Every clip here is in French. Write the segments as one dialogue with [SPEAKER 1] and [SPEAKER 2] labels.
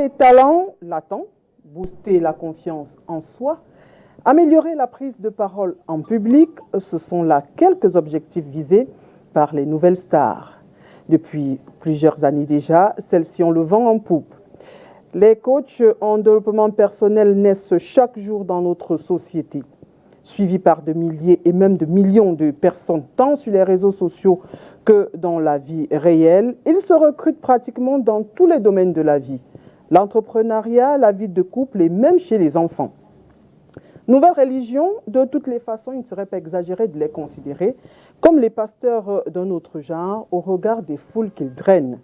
[SPEAKER 1] les talents latents, booster la confiance en soi, améliorer la prise de parole en public, ce sont là quelques objectifs visés par les nouvelles stars. Depuis plusieurs années déjà, celles-ci ont le vent en poupe. Les coachs en développement personnel naissent chaque jour dans notre société, suivis par de milliers et même de millions de personnes, tant sur les réseaux sociaux que dans la vie réelle. Ils se recrutent pratiquement dans tous les domaines de la vie, l'entrepreneuriat, la vie de couple et même chez les enfants. Nouvelle religion, de toutes les façons, il ne serait pas exagéré de les considérer comme les pasteurs d'un autre genre au regard des foules qu'ils drainent.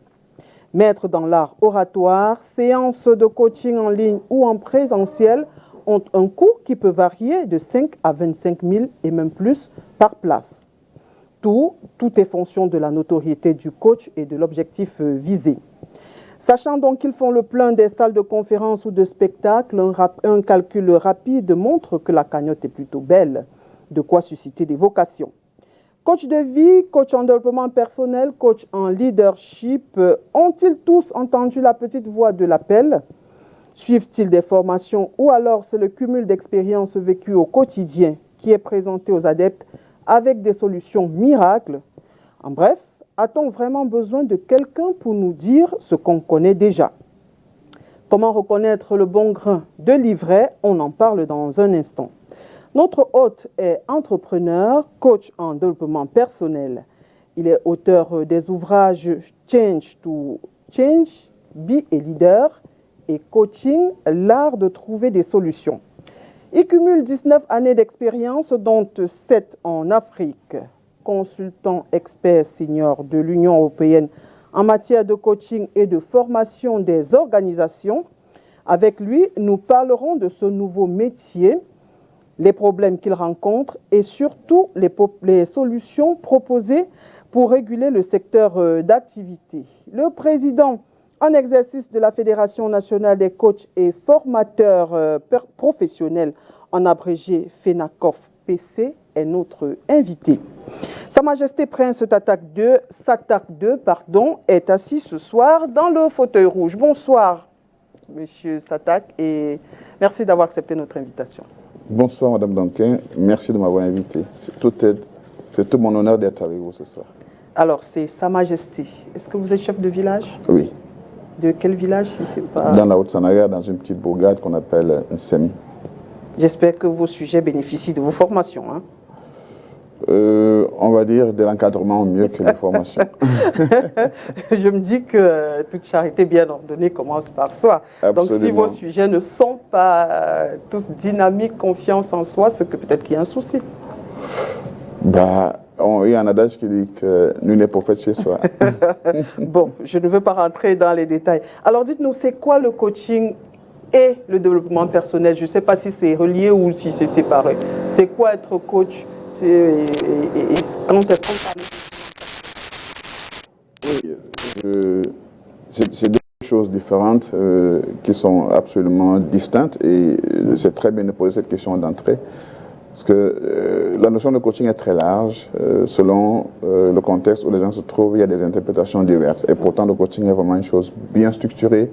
[SPEAKER 1] Maîtres dans l'art oratoire, séances de coaching en ligne ou en présentiel ont un coût qui peut varier de 5 à 25 000 et même plus par place. Tout est fonction de la notoriété du coach et de l'objectif visé. Sachant donc qu'ils font le plein des salles de conférences ou de spectacles, un calcul rapide montre que la cagnotte est plutôt belle, de quoi susciter des vocations. Coach de vie, coach en développement personnel, coach en leadership, ont-ils tous entendu la petite voix de l'appel? Suivent-ils des formations ou alors c'est le cumul d'expériences vécues au quotidien qui est présenté aux adeptes avec des solutions miracles? En bref, a-t-on vraiment besoin de quelqu'un pour nous dire ce qu'on connaît déjà? Comment reconnaître le bon grain de l'ivraie? On en parle dans un instant. Notre hôte est entrepreneur, coach en développement personnel. Il est auteur des ouvrages Change to Change, Be a Leader et Coaching, l'art de trouver des solutions. Il cumule 19 années d'expérience, dont 7 en Afrique. Consultant expert senior de l'Union européenne en matière de coaching et de formation des organisations. Avec lui, nous parlerons de ce nouveau métier, les problèmes qu'il rencontre et surtout les solutions proposées pour réguler le secteur d'activité. Le président en exercice de la Fédération nationale des coachs et formateurs professionnels, en abrégé FENACOF PC, est notre invité. Sa Majesté Prince Satak II, est assis ce soir dans le fauteuil rouge. Bonsoir, Monsieur Satak, et merci d'avoir accepté notre invitation.
[SPEAKER 2] Bonsoir, Madame Danquin. Merci de m'avoir invité. C'est tout mon honneur d'être avec vous ce soir.
[SPEAKER 1] Alors, c'est Sa Majesté. Est-ce que vous êtes chef de village?
[SPEAKER 2] Oui.
[SPEAKER 1] De quel village, si c'est pas...
[SPEAKER 2] Dans la Haute-Sanaga, dans une petite bourgade qu'on appelle Nsem.
[SPEAKER 1] J'espère que vos sujets bénéficient de vos formations, hein?
[SPEAKER 2] On va dire de l'encadrement mieux que les formations.
[SPEAKER 1] Je me dis que toute charité bien ordonnée commence par soi.
[SPEAKER 2] Absolument.
[SPEAKER 1] Donc si vos sujets ne sont pas tous dynamiques, confiance en soi, c'est que peut-être qu'il y a un souci.
[SPEAKER 2] Il y a un adage qui dit que nul n'est prophète chez soi.
[SPEAKER 1] Bon, je ne veux pas rentrer dans les détails. Alors dites-nous, c'est quoi le coaching et le développement personnel? Je ne sais pas si c'est relié ou si c'est séparé. C'est quoi être coach? Quand est-ce qu'on parle?
[SPEAKER 2] C'est deux choses différentes qui sont absolument distinctes et c'est très bien de poser cette question d'entrée parce que la notion de coaching est très large selon le contexte où les gens se trouvent, il y a des interprétations diverses et pourtant le coaching est vraiment une chose bien structurée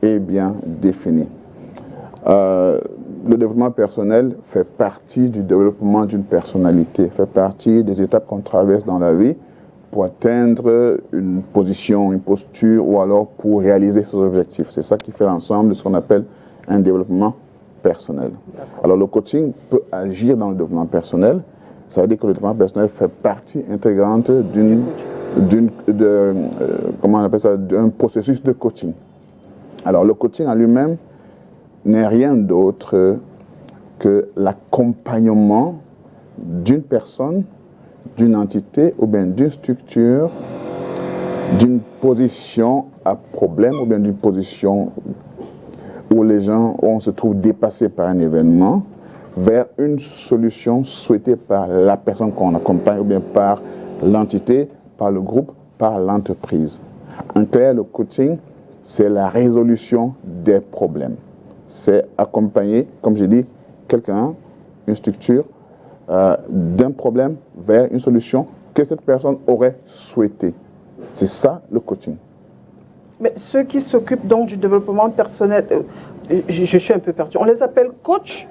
[SPEAKER 2] et bien définie. Le développement personnel fait partie du développement d'une personnalité, fait partie des étapes qu'on traverse dans la vie pour atteindre une position, une posture ou alors pour réaliser ses objectifs. C'est ça qui fait l'ensemble de ce qu'on appelle un développement personnel. Alors le coaching peut agir dans le développement personnel. Ça veut dire que le développement personnel fait partie intégrante d'un processus de coaching. Alors le coaching en lui-même n'est rien d'autre que l'accompagnement d'une personne, d'une entité ou bien d'une structure, d'une position à problème ou bien d'une position où on se trouve dépassé par un événement vers une solution souhaitée par la personne qu'on accompagne ou bien par l'entité, par le groupe, par l'entreprise. En clair, le coaching, c'est la résolution des problèmes. C'est accompagner, comme j'ai dit, quelqu'un, une structure, d'un problème vers une solution que cette personne aurait souhaité. C'est ça le coaching.
[SPEAKER 1] Mais ceux qui s'occupent donc du développement personnel, je suis un peu perdue. On les appelle coachs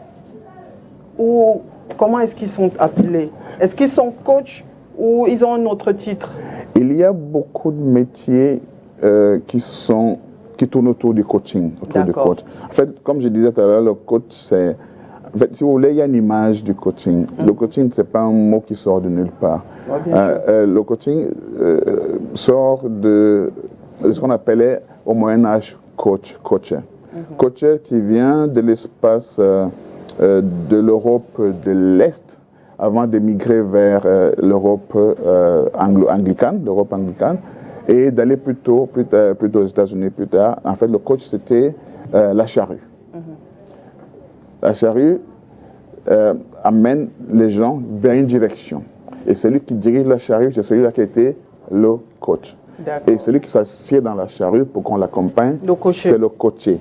[SPEAKER 1] ou comment est-ce qu'ils sont appelés? Est-ce qu'ils sont coachs ou ils ont un autre titre?
[SPEAKER 2] Il y a beaucoup de métiers qui tournent autour du coaching, autour du coach. En fait, comme je disais tout à l'heure, le coach, c'est... En fait, si vous voulez, il y a une image du coaching. Le coaching, ce n'est pas un mot qui sort de nulle part. Le coaching sort de ce qu'on appelait au Moyen-Âge coacher. Coacher qui vient de l'espace de l'Europe de l'Est avant d'émigrer vers l'Europe anglicane, et d'aller plutôt aux États-Unis plus tard. En fait, le coach, c'était la charrue. La charrue amène les gens vers une direction. Et celui qui dirige la charrue, c'est celui-là qui était le coach. Et celui qui s'assied dans la charrue pour qu'on l'accompagne, c'est le coaché.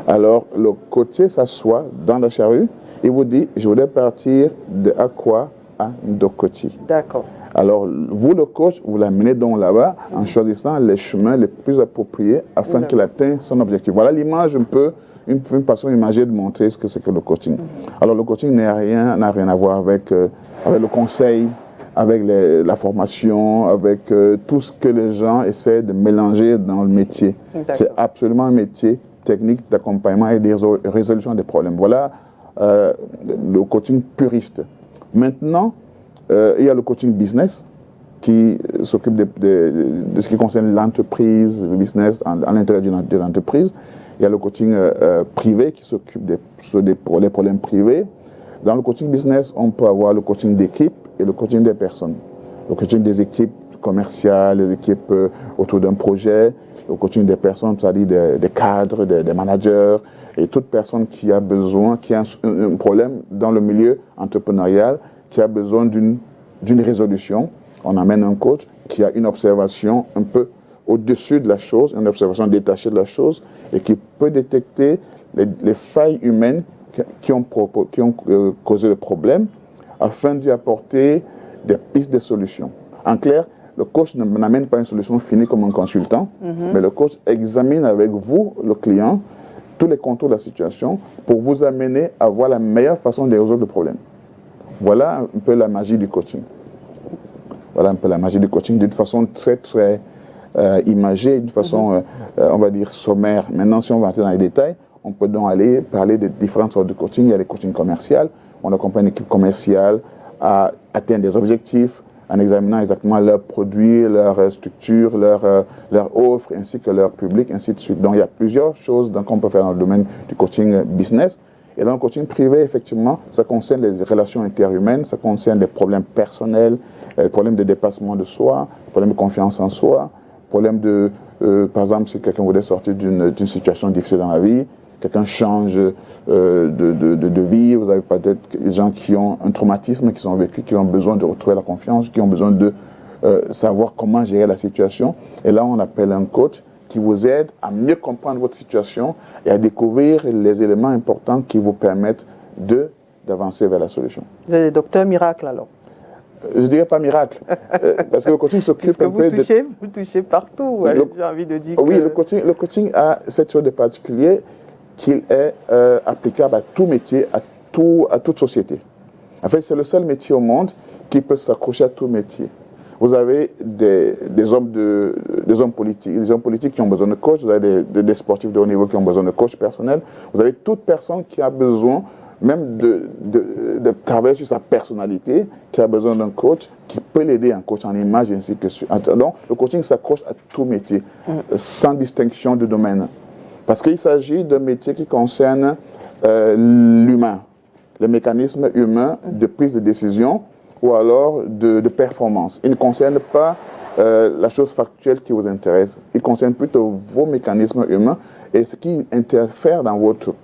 [SPEAKER 2] Alors, le coaché s'assoit dans la charrue et vous dit, je voudrais partir de Akwa à Ndokoti.
[SPEAKER 1] D'accord.
[SPEAKER 2] Alors, vous, le coach, vous l'amenez donc là-bas en choisissant les chemins les plus appropriés afin qu'il atteigne son objectif. Voilà l'image un peu, une façon imagée de montrer ce que c'est que le coaching. Alors, le coaching n'a rien à voir avec le conseil, avec la formation, avec tout ce que les gens essaient de mélanger dans le métier. C'est absolument un métier technique d'accompagnement et de résolution des problèmes. Voilà le coaching puriste. Maintenant, il y a le coaching business qui s'occupe de ce qui concerne l'entreprise, le business à l'intérieur de l'entreprise. Il y a le coaching privé qui s'occupe des problèmes privés. Dans le coaching business, on peut avoir le coaching d'équipe et le coaching des personnes. Le coaching des équipes commerciales, les équipes autour d'un projet, le coaching des personnes, c'est-à-dire des cadres, des managers, et toute personne qui a besoin, qui a un problème dans le milieu entrepreneurial, qui a besoin d'une résolution. On amène un coach qui a une observation un peu au-dessus de la chose, une observation détachée de la chose, et qui peut détecter les failles humaines qui ont causé le problème, afin d'y apporter des pistes de solutions. En clair, le coach n'amène pas une solution finie comme un consultant, mais le coach examine avec vous, le client, tous les contours de la situation pour vous amener à voir la meilleure façon de résoudre le problème. Voilà un peu la magie du coaching. Voilà un peu la magie du coaching d'une façon très, très imagée, d'une façon, on va dire, sommaire. Maintenant, si on va entrer dans les détails, on peut donc aller parler de différentes sortes de coaching. Il y a les coachings commerciaux. On accompagne une équipe commerciale à atteindre des objectifs en examinant exactement leurs produits, leur structure, leur offre, ainsi que leur public, ainsi de suite. Donc, il y a plusieurs choses qu'on peut faire dans le domaine du coaching business. Et dans le coaching privé, effectivement, ça concerne les relations interhumaines, ça concerne des problèmes personnels, problèmes de dépassement de soi, problèmes de confiance en soi, problèmes de, par exemple, si quelqu'un voulait sortir d'une situation difficile dans la vie, quelqu'un change de vie, vous avez peut-être des gens qui ont un traumatisme, qui sont vécus, qui ont besoin de retrouver la confiance, qui ont besoin de savoir comment gérer la situation. Et là, on appelle un coach qui vous aide à mieux comprendre votre situation et à découvrir les éléments importants qui vous permettent d'avancer vers la solution.
[SPEAKER 1] Vous êtes docteur miracle alors?
[SPEAKER 2] Je ne dirais pas miracle, parce que le coaching s'occupe un peu
[SPEAKER 1] vous touchez partout, j'ai envie de dire.
[SPEAKER 2] Oui, le coaching a cette chose de particulier qu'il est applicable à tout métier, à toute société. En fait, c'est le seul métier au monde qui peut s'accrocher à tout métier. Vous avez des hommes politiques qui ont besoin de coach, vous avez des sportifs de haut niveau qui ont besoin de coach personnel, vous avez toute personne qui a besoin même de travailler sur sa personnalité, qui a besoin d'un coach, qui peut l'aider, un coach en image, ainsi que suite. Donc, le coaching s'accroche à tout métier, sans distinction de domaine. Parce qu'il s'agit d'un métier qui concerne l'humain, les mécanismes humains de prise de décision ou alors de performance. Il ne concerne pas la chose factuelle qui vous intéresse. Il concerne plutôt vos mécanismes humains et ce qui interfère dans votre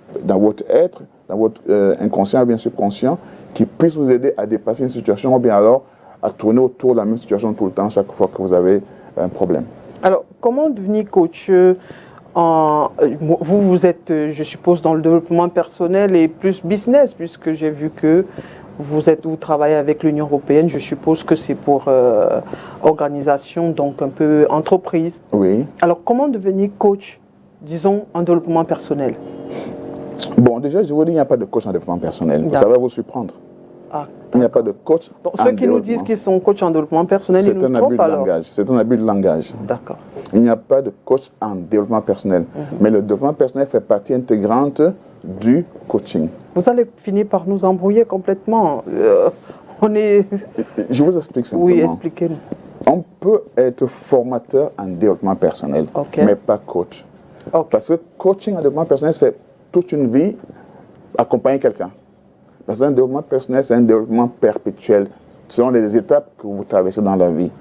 [SPEAKER 2] être, dans votre inconscient ou bien subconscient, qui puisse vous aider à dépasser une situation ou bien alors à tourner autour de la même situation tout le temps chaque fois que vous avez un problème.
[SPEAKER 1] Alors, comment devenir coach? Vous êtes, je suppose, dans le développement personnel et plus business, puisque j'ai vu que Vous travaillez avec l'Union européenne, je suppose que c'est pour organisation, donc un peu entreprise.
[SPEAKER 2] Oui.
[SPEAKER 1] Alors, comment devenir coach, disons, en développement personnel?
[SPEAKER 2] Bon, déjà, je vous dis, il n'y a pas de coach en développement personnel. Ça va vous surprendre.
[SPEAKER 1] Ah,
[SPEAKER 2] il n'y a pas de coach.
[SPEAKER 1] Donc, ceux qui nous disent qu'ils sont coachs en développement personnel, ils nous trompent alors.
[SPEAKER 2] C'est un abus de langage.
[SPEAKER 1] D'accord.
[SPEAKER 2] Il n'y a pas de coach en développement personnel. Mais le développement personnel fait partie intégrante du coaching.
[SPEAKER 1] Vous allez finir par nous embrouiller complètement.
[SPEAKER 2] Je vous explique simplement.
[SPEAKER 1] Oui, expliquez-nous.
[SPEAKER 2] On peut être formateur en développement personnel, mais pas coach. Parce que coaching en développement personnel, c'est toute une vie accompagner quelqu'un. Parce qu'un développement personnel, c'est un développement perpétuel. Ce sont les étapes que vous traversez dans la vie.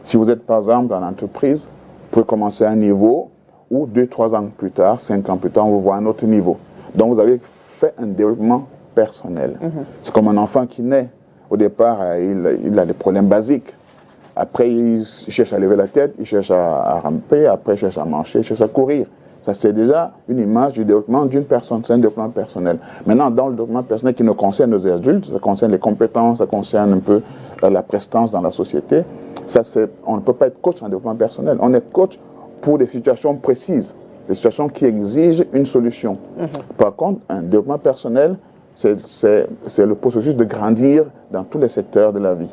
[SPEAKER 2] Si vous êtes, par exemple, dans l'entreprise, vous pouvez commencer à un niveau où 2-3 ans plus tard, 5 ans plus tard, on vous voit à un autre niveau. Donc, vous avez fait un développement personnel. C'est comme un enfant qui naît. Au départ, il a des problèmes basiques. Après, il cherche à lever la tête, il cherche à ramper, après, il cherche à marcher, il cherche à courir. Ça, c'est déjà une image du développement d'une personne. C'est un développement personnel. Maintenant, dans le développement personnel qui nous concerne nos adultes, ça concerne les compétences, ça concerne un peu la prestance dans la société. Ça, on ne peut pas être coach en développement personnel. On est coach pour des situations précises, des situations qui exigent une solution. Par contre, un développement personnel, c'est le processus de grandir dans tous les secteurs de la vie.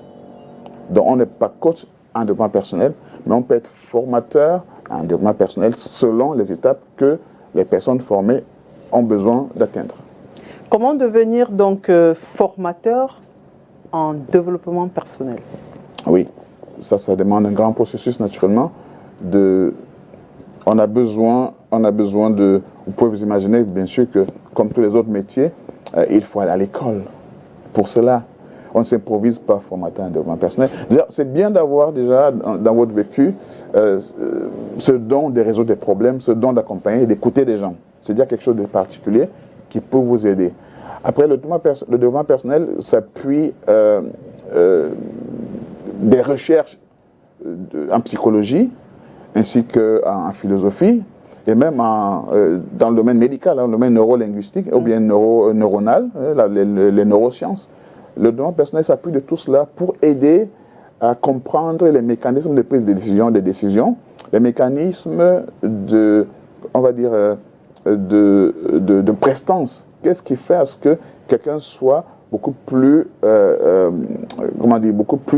[SPEAKER 2] Donc, on n'est pas coach en développement personnel, mais on peut être formateur en développement personnel selon les étapes que les personnes formées ont besoin d'atteindre.
[SPEAKER 1] Comment devenir donc formateur en développement personnel?
[SPEAKER 2] Oui, ça demande un grand processus naturellement. On a besoin de... Vous pouvez vous imaginer bien sûr que comme tous les autres métiers, il faut aller à l'école pour cela. On ne s'improvise pas formateur en développement personnel. C'est bien d'avoir déjà dans votre vécu ce don de résoudre des problèmes, ce don d'accompagner et d'écouter des gens. C'est déjà quelque chose de particulier qui peut vous aider. Après, le développement personnel s'appuie des recherches en psychologie ainsi qu'en philosophie et même dans le domaine médical, dans le domaine neurolinguistique ou bien neuronal, les neurosciences. Le développement personnel s'appuie de tout cela pour aider à comprendre les mécanismes de prise de décision, les mécanismes de prestance. Qu'est-ce qui fait à ce que quelqu'un soit beaucoup plus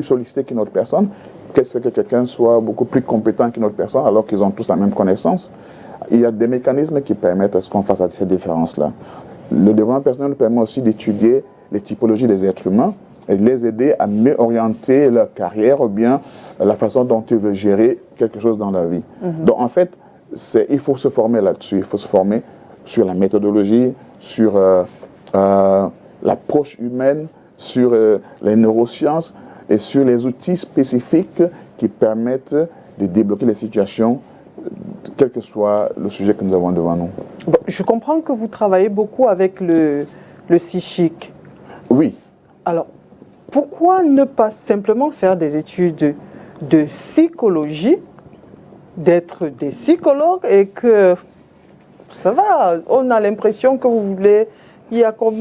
[SPEAKER 2] sollicité qu'une autre personne? Qu'est-ce qui fait que quelqu'un soit beaucoup plus compétent qu'une autre personne alors qu'ils ont tous la même connaissance? Il y a des mécanismes qui permettent à ce qu'on fasse ces différences-là. Le développement personnel nous permet aussi d'étudier les typologies des êtres humains et les aider à mieux orienter leur carrière ou bien la façon dont ils veulent gérer quelque chose dans la vie. Donc en fait, il faut se former là-dessus. Il faut se former sur la méthodologie, sur l'approche humaine, sur les neurosciences et sur les outils spécifiques qui permettent de débloquer les situations, quel que soit le sujet que nous avons devant nous.
[SPEAKER 1] Bon, je comprends que vous travaillez beaucoup avec le psychique.
[SPEAKER 2] Oui.
[SPEAKER 1] Alors, pourquoi ne pas simplement faire des études de psychologie, d'être des psychologues et que ça va, on a l'impression que vous voulez, il y a comme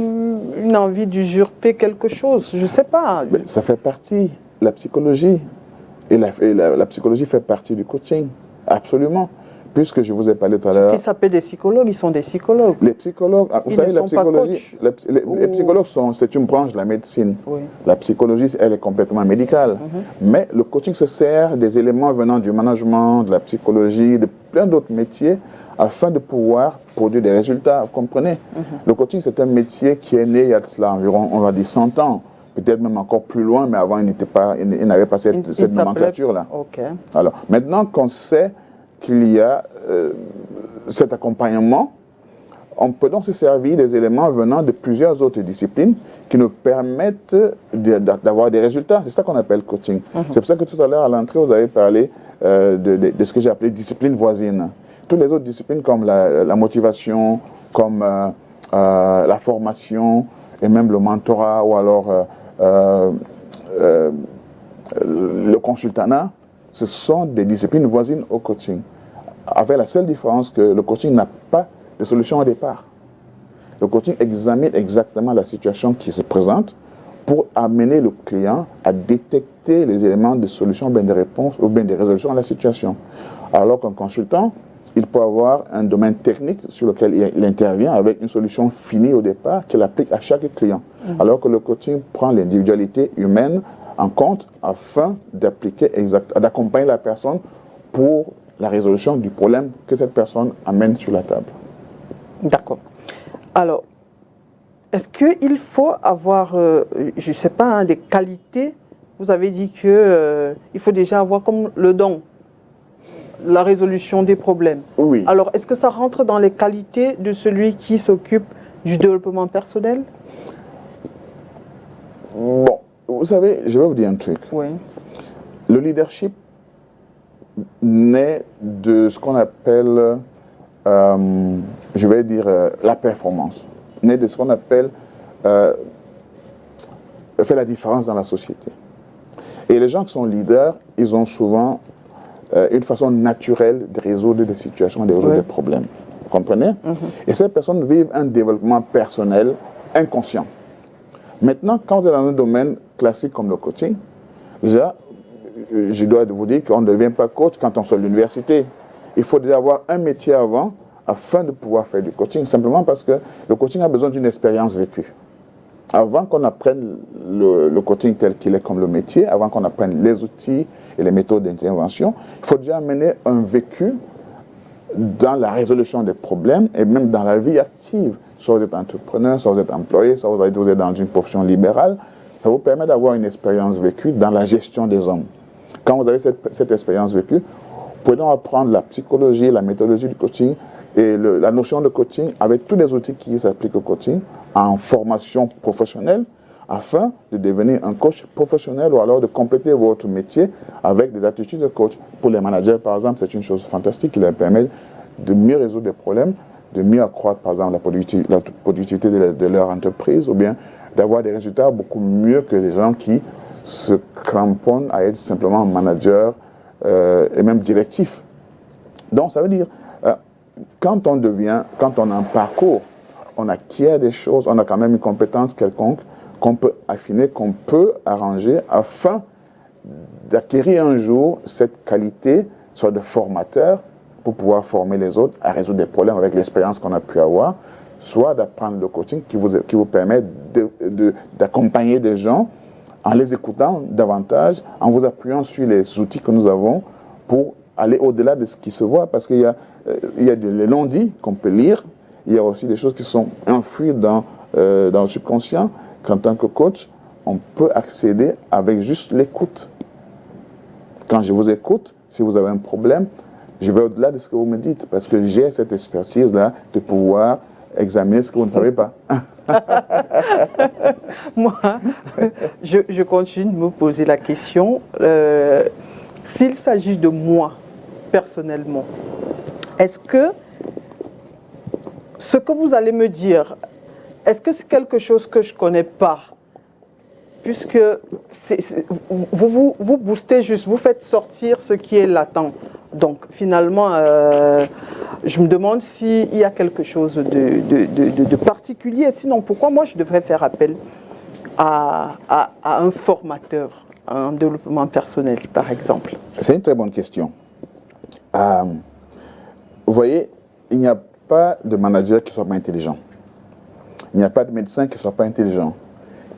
[SPEAKER 1] une envie d'usurper quelque chose, je ne sais pas.
[SPEAKER 2] Mais ça fait partie, la psychologie, et la psychologie fait partie du coaching, absolument. Puisque je vous ai parlé tout à l'heure.
[SPEAKER 1] Ceux qui s'appellent des psychologues, ils sont des psychologues.
[SPEAKER 2] Les psychologues, vous savez, la psychologie, les psychologues c'est une branche de la médecine.
[SPEAKER 1] Oui.
[SPEAKER 2] La psychologie, elle est complètement médicale. Mais le coaching se sert des éléments venant du management, de la psychologie, de plein d'autres métiers, afin de pouvoir produire des résultats. Vous comprenez? Le coaching, c'est un métier qui est né il y a de cela environ, on va dire, 100 ans. Peut-être même encore plus loin, mais avant, il n'avait pas cette nomenclature-là.
[SPEAKER 1] Okay.
[SPEAKER 2] Alors, maintenant qu'on sait qu'il y a cet accompagnement, on peut donc se servir des éléments venant de plusieurs autres disciplines qui nous permettent d'avoir des résultats. C'est ça qu'on appelle coaching. C'est pour ça que tout à l'heure, à l'entrée, vous avez parlé de ce que j'ai appelé discipline voisine. Toutes les autres disciplines comme la motivation, comme la formation et même le mentorat ou alors le consultanat, ce sont des disciplines voisines au coaching. Avec la seule différence que le coaching n'a pas de solution au départ. Le coaching examine exactement la situation qui se présente pour amener le client à détecter les éléments de solution, bien de réponse ou bien de résolution à la situation. Alors qu'un consultant, il peut avoir un domaine technique sur lequel il intervient avec une solution finie au départ qu'il applique à chaque client. Alors que le coaching prend l'individualité humaine en compte afin d'accompagner la personne pour la résolution du problème que cette personne amène sur la table.
[SPEAKER 1] D'accord. Alors, est-ce qu'il faut avoir, je ne sais pas, des qualités? Vous avez dit qu'il faut déjà avoir comme le don, la résolution des problèmes.
[SPEAKER 2] Oui.
[SPEAKER 1] Alors, est-ce que ça rentre dans les qualités de celui qui s'occupe du développement personnel?
[SPEAKER 2] Bon, vous savez, je vais vous dire un truc.
[SPEAKER 1] Oui.
[SPEAKER 2] Le leadership naît de ce qu'on appelle, je vais dire, la performance. Naît de ce qu'on appelle fait la différence dans la société. Et les gens qui sont leaders, ils ont souvent une façon naturelle de résoudre des situations, de résoudre des problèmes. Vous comprenez? Et ces personnes vivent un développement personnel inconscient. Maintenant, quand vous êtes dans un domaine classique comme le coaching, déjà, je dois vous dire qu'on ne devient pas coach quand on sort de l'université. Il faut déjà avoir un métier avant afin de pouvoir faire du coaching, simplement parce que le coaching a besoin d'une expérience vécue. Avant qu'on apprenne le coaching tel qu'il est comme le métier, avant qu'on apprenne les outils et les méthodes d'intervention, il faut déjà amener un vécu dans la résolution des problèmes et même dans la vie active. Soit vous êtes entrepreneur, soit vous êtes employé, soit vous êtes dans une profession libérale. Ça vous permet d'avoir une expérience vécue dans la gestion des hommes. Quand vous avez cette expérience vécue, vous pouvez donc apprendre la psychologie, la méthodologie du coaching et la notion de coaching avec tous les outils qui s'appliquent au coaching en formation professionnelle afin de devenir un coach professionnel ou alors de compléter votre métier avec des attitudes de coach. Pour les managers, par exemple, c'est une chose fantastique qui leur permet de mieux résoudre des problèmes, de mieux accroître, par exemple, la productivité de leur entreprise ou bien d'avoir des résultats beaucoup mieux que les gens qui se cramponnent à être simplement manager et même directif. Donc, ça veut dire, quand on a un parcours, on acquiert des choses, on a quand même une compétence quelconque qu'on peut affiner, qu'on peut arranger afin d'acquérir un jour cette qualité, soit de formateur, pour pouvoir former les autres à résoudre des problèmes avec l'expérience qu'on a pu avoir, soit d'apprendre le coaching qui vous permet d'accompagner des gens en les écoutant davantage, en vous appuyant sur les outils que nous avons pour aller au-delà de ce qui se voit, parce qu'il y a les non-dits qu'on peut lire, il y a aussi des choses qui sont enfouies dans le subconscient, qu'en tant que coach, on peut accéder avec juste l'écoute. Quand je vous écoute, si vous avez un problème, je vais au-delà de ce que vous me dites, parce que j'ai cette expertise-là de pouvoir examiner ce que vous ne savez pas.
[SPEAKER 1] Moi, je continue de me poser la question. S'il s'agit de moi, personnellement, est-ce que ce que vous allez me dire, est-ce que c'est quelque chose que je ne connais pas? Puisque vous boostez juste, vous faites sortir ce qui est latent. Donc, finalement, je me demande s'il y a quelque chose de particulier. Sinon, pourquoi moi, je devrais faire appel à un formateur en développement personnel, par exemple?
[SPEAKER 2] C'est une très bonne question. Vous voyez, il n'y a pas de manager qui ne soit pas intelligent. Il n'y a pas de médecin qui ne soit pas intelligent.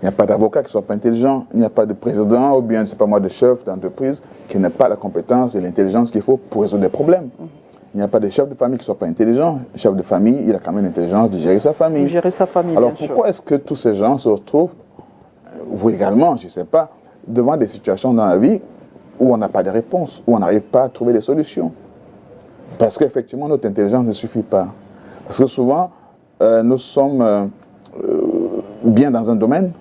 [SPEAKER 2] Il n'y a pas d'avocat qui ne soit pas intelligent. Il n'y a pas de président ou bien, je ne sais pas moi, de chef d'entreprise qui n'ait pas la compétence et l'intelligence qu'il faut pour résoudre des problèmes. Il n'y a pas de chef de famille qui ne soit pas intelligent. Le chef de famille, il a quand même l'intelligence de gérer sa famille.
[SPEAKER 1] De gérer sa famille,
[SPEAKER 2] alors
[SPEAKER 1] bien
[SPEAKER 2] pourquoi est-ce que tous ces gens se retrouvent, vous également, je ne sais pas, devant des situations dans la vie où on n'a pas de réponse, où on n'arrive pas à trouver des solutions? Parce qu'effectivement, notre intelligence ne suffit pas. Parce que souvent, nous sommes bien dans un domaine,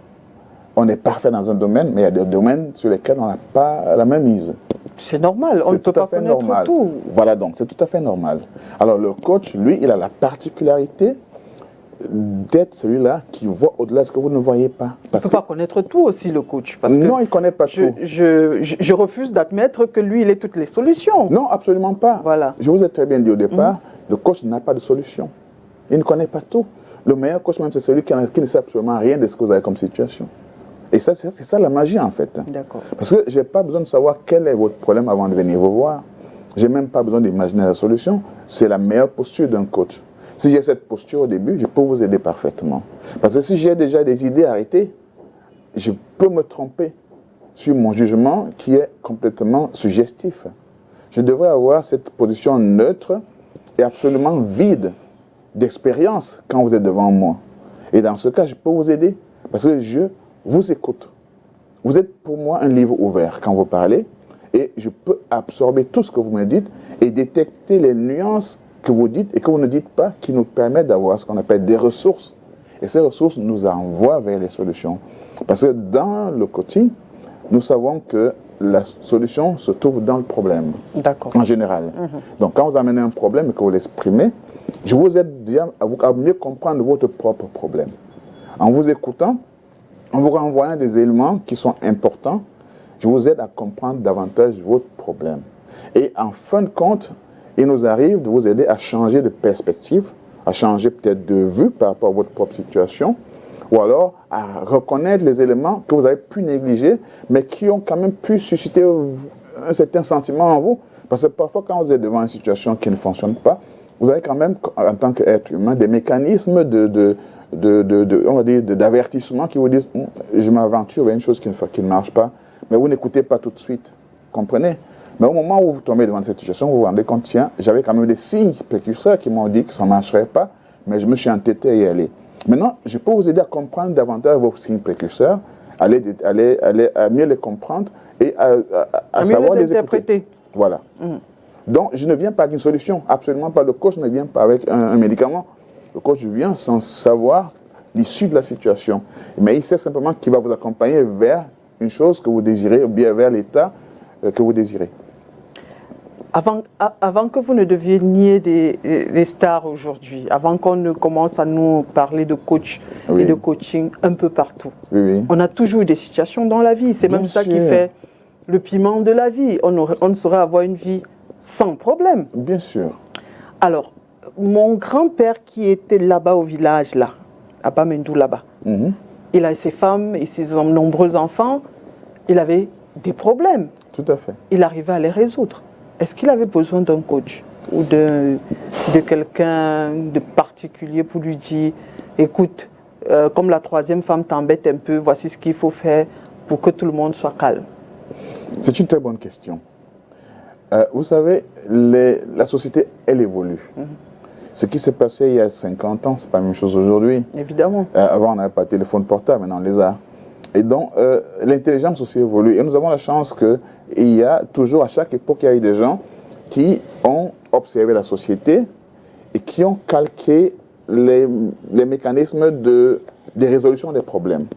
[SPEAKER 2] on est parfait dans un domaine, mais il y a des domaines sur lesquels on n'a pas la même mise.
[SPEAKER 1] C'est normal, on ne peut pas connaître tout.
[SPEAKER 2] Voilà, donc c'est tout à fait normal. Alors le coach, lui, il a la particularité d'être celui-là qui voit au-delà de ce que vous ne voyez pas.
[SPEAKER 1] Il ne peut pas connaître tout aussi, le coach. Parce
[SPEAKER 2] non,
[SPEAKER 1] que
[SPEAKER 2] il ne connaît pas tout.
[SPEAKER 1] Je refuse d'admettre que lui, il ait toutes les solutions.
[SPEAKER 2] Non, absolument pas.
[SPEAKER 1] Voilà.
[SPEAKER 2] Je vous ai très bien dit au départ, le coach n'a pas de solution. Il ne connaît pas tout. Le meilleur coach même, c'est celui qui ne sait absolument rien de ce que vous avez comme situation. Et ça, c'est ça la magie, en fait.
[SPEAKER 1] D'accord.
[SPEAKER 2] Parce que je n'ai pas besoin de savoir quel est votre problème avant de venir vous voir. Je n'ai même pas besoin d'imaginer la solution. C'est la meilleure posture d'un coach. Si j'ai cette posture au début, je peux vous aider parfaitement. Parce que si j'ai déjà des idées arrêtées, je peux me tromper sur mon jugement qui est complètement suggestif. Je devrais avoir cette position neutre et absolument vide d'expérience quand vous êtes devant moi. Et dans ce cas, je peux vous aider parce que je vous écoute. Vous êtes pour moi un livre ouvert quand vous parlez et je peux absorber tout ce que vous me dites et détecter les nuances que vous dites et que vous ne dites pas qui nous permettent d'avoir ce qu'on appelle des ressources. Et ces ressources nous envoient vers les solutions. Parce que dans le coaching, nous savons que la solution se trouve dans le problème.
[SPEAKER 1] D'accord.
[SPEAKER 2] En général. Donc, quand vous amenez un problème et que vous l'exprimez, je vous aide déjà à mieux comprendre votre propre problème. En vous écoutant, en vous renvoyant des éléments qui sont importants, je vous aide à comprendre davantage votre problème. Et en fin de compte, il nous arrive de vous aider à changer de perspective, à changer peut-être de vue par rapport à votre propre situation, ou alors à reconnaître les éléments que vous avez pu négliger, mais qui ont quand même pu susciter un certain sentiment en vous. Parce que parfois, quand vous êtes devant une situation qui ne fonctionne pas, vous avez quand même, en tant qu'être humain, des mécanismes on va dire, d'avertissement qui vous disent « je m'aventure vers une chose qui ne marche pas », mais vous n'écoutez pas tout de suite. Comprenez? Mais au moment où vous tombez devant cette situation, vous vous rendez compte, tiens, j'avais quand même des signes précurseurs qui m'ont dit que ça ne marcherait pas, mais je me suis entêté à y aller. Maintenant, je peux vous aider à comprendre davantage vos signes précurseurs, à mieux les comprendre et à savoir les interpréter. Voilà. Donc, je ne viens pas avec une solution, absolument pas. Le coach ne vient pas avec un médicament. Le coach vient sans savoir l'issue de la situation. Mais il sait simplement qu'il va vous accompagner vers une chose que vous désirez ou bien vers l'état que vous désirez.
[SPEAKER 1] Avant que vous ne deveniez des stars aujourd'hui, avant qu'on ne commence à nous parler de coach et de coaching un peu partout, on a toujours eu des situations dans la vie. C'est même ça qui fait le piment de la vie. On ne saurait avoir une vie sans problème.
[SPEAKER 2] Bien sûr.
[SPEAKER 1] Alors, mon grand-père qui était là-bas au village, là, à Bamendou, là-bas, il a ses femmes et ses nombreux enfants, il avait des problèmes.
[SPEAKER 2] Tout à fait.
[SPEAKER 1] Il arrivait à les résoudre. Est-ce qu'il avait besoin d'un coach ou de quelqu'un de particulier pour lui dire « Écoute, comme la troisième femme t'embête un peu, voici ce qu'il faut faire pour que tout le monde soit calme ».
[SPEAKER 2] C'est une très bonne question. Vous savez, la société, elle évolue. Ce qui s'est passé il y a 50 ans, ce n'est pas la même chose aujourd'hui.
[SPEAKER 1] Évidemment.
[SPEAKER 2] Avant, on n'avait pas de téléphone portable, maintenant on les a. Et donc, l'intelligence aussi évolue. Et nous avons la chance qu'il y a toujours, à chaque époque, il y a eu des gens qui ont observé la société et qui ont calqué les mécanismes des résolutions des problèmes.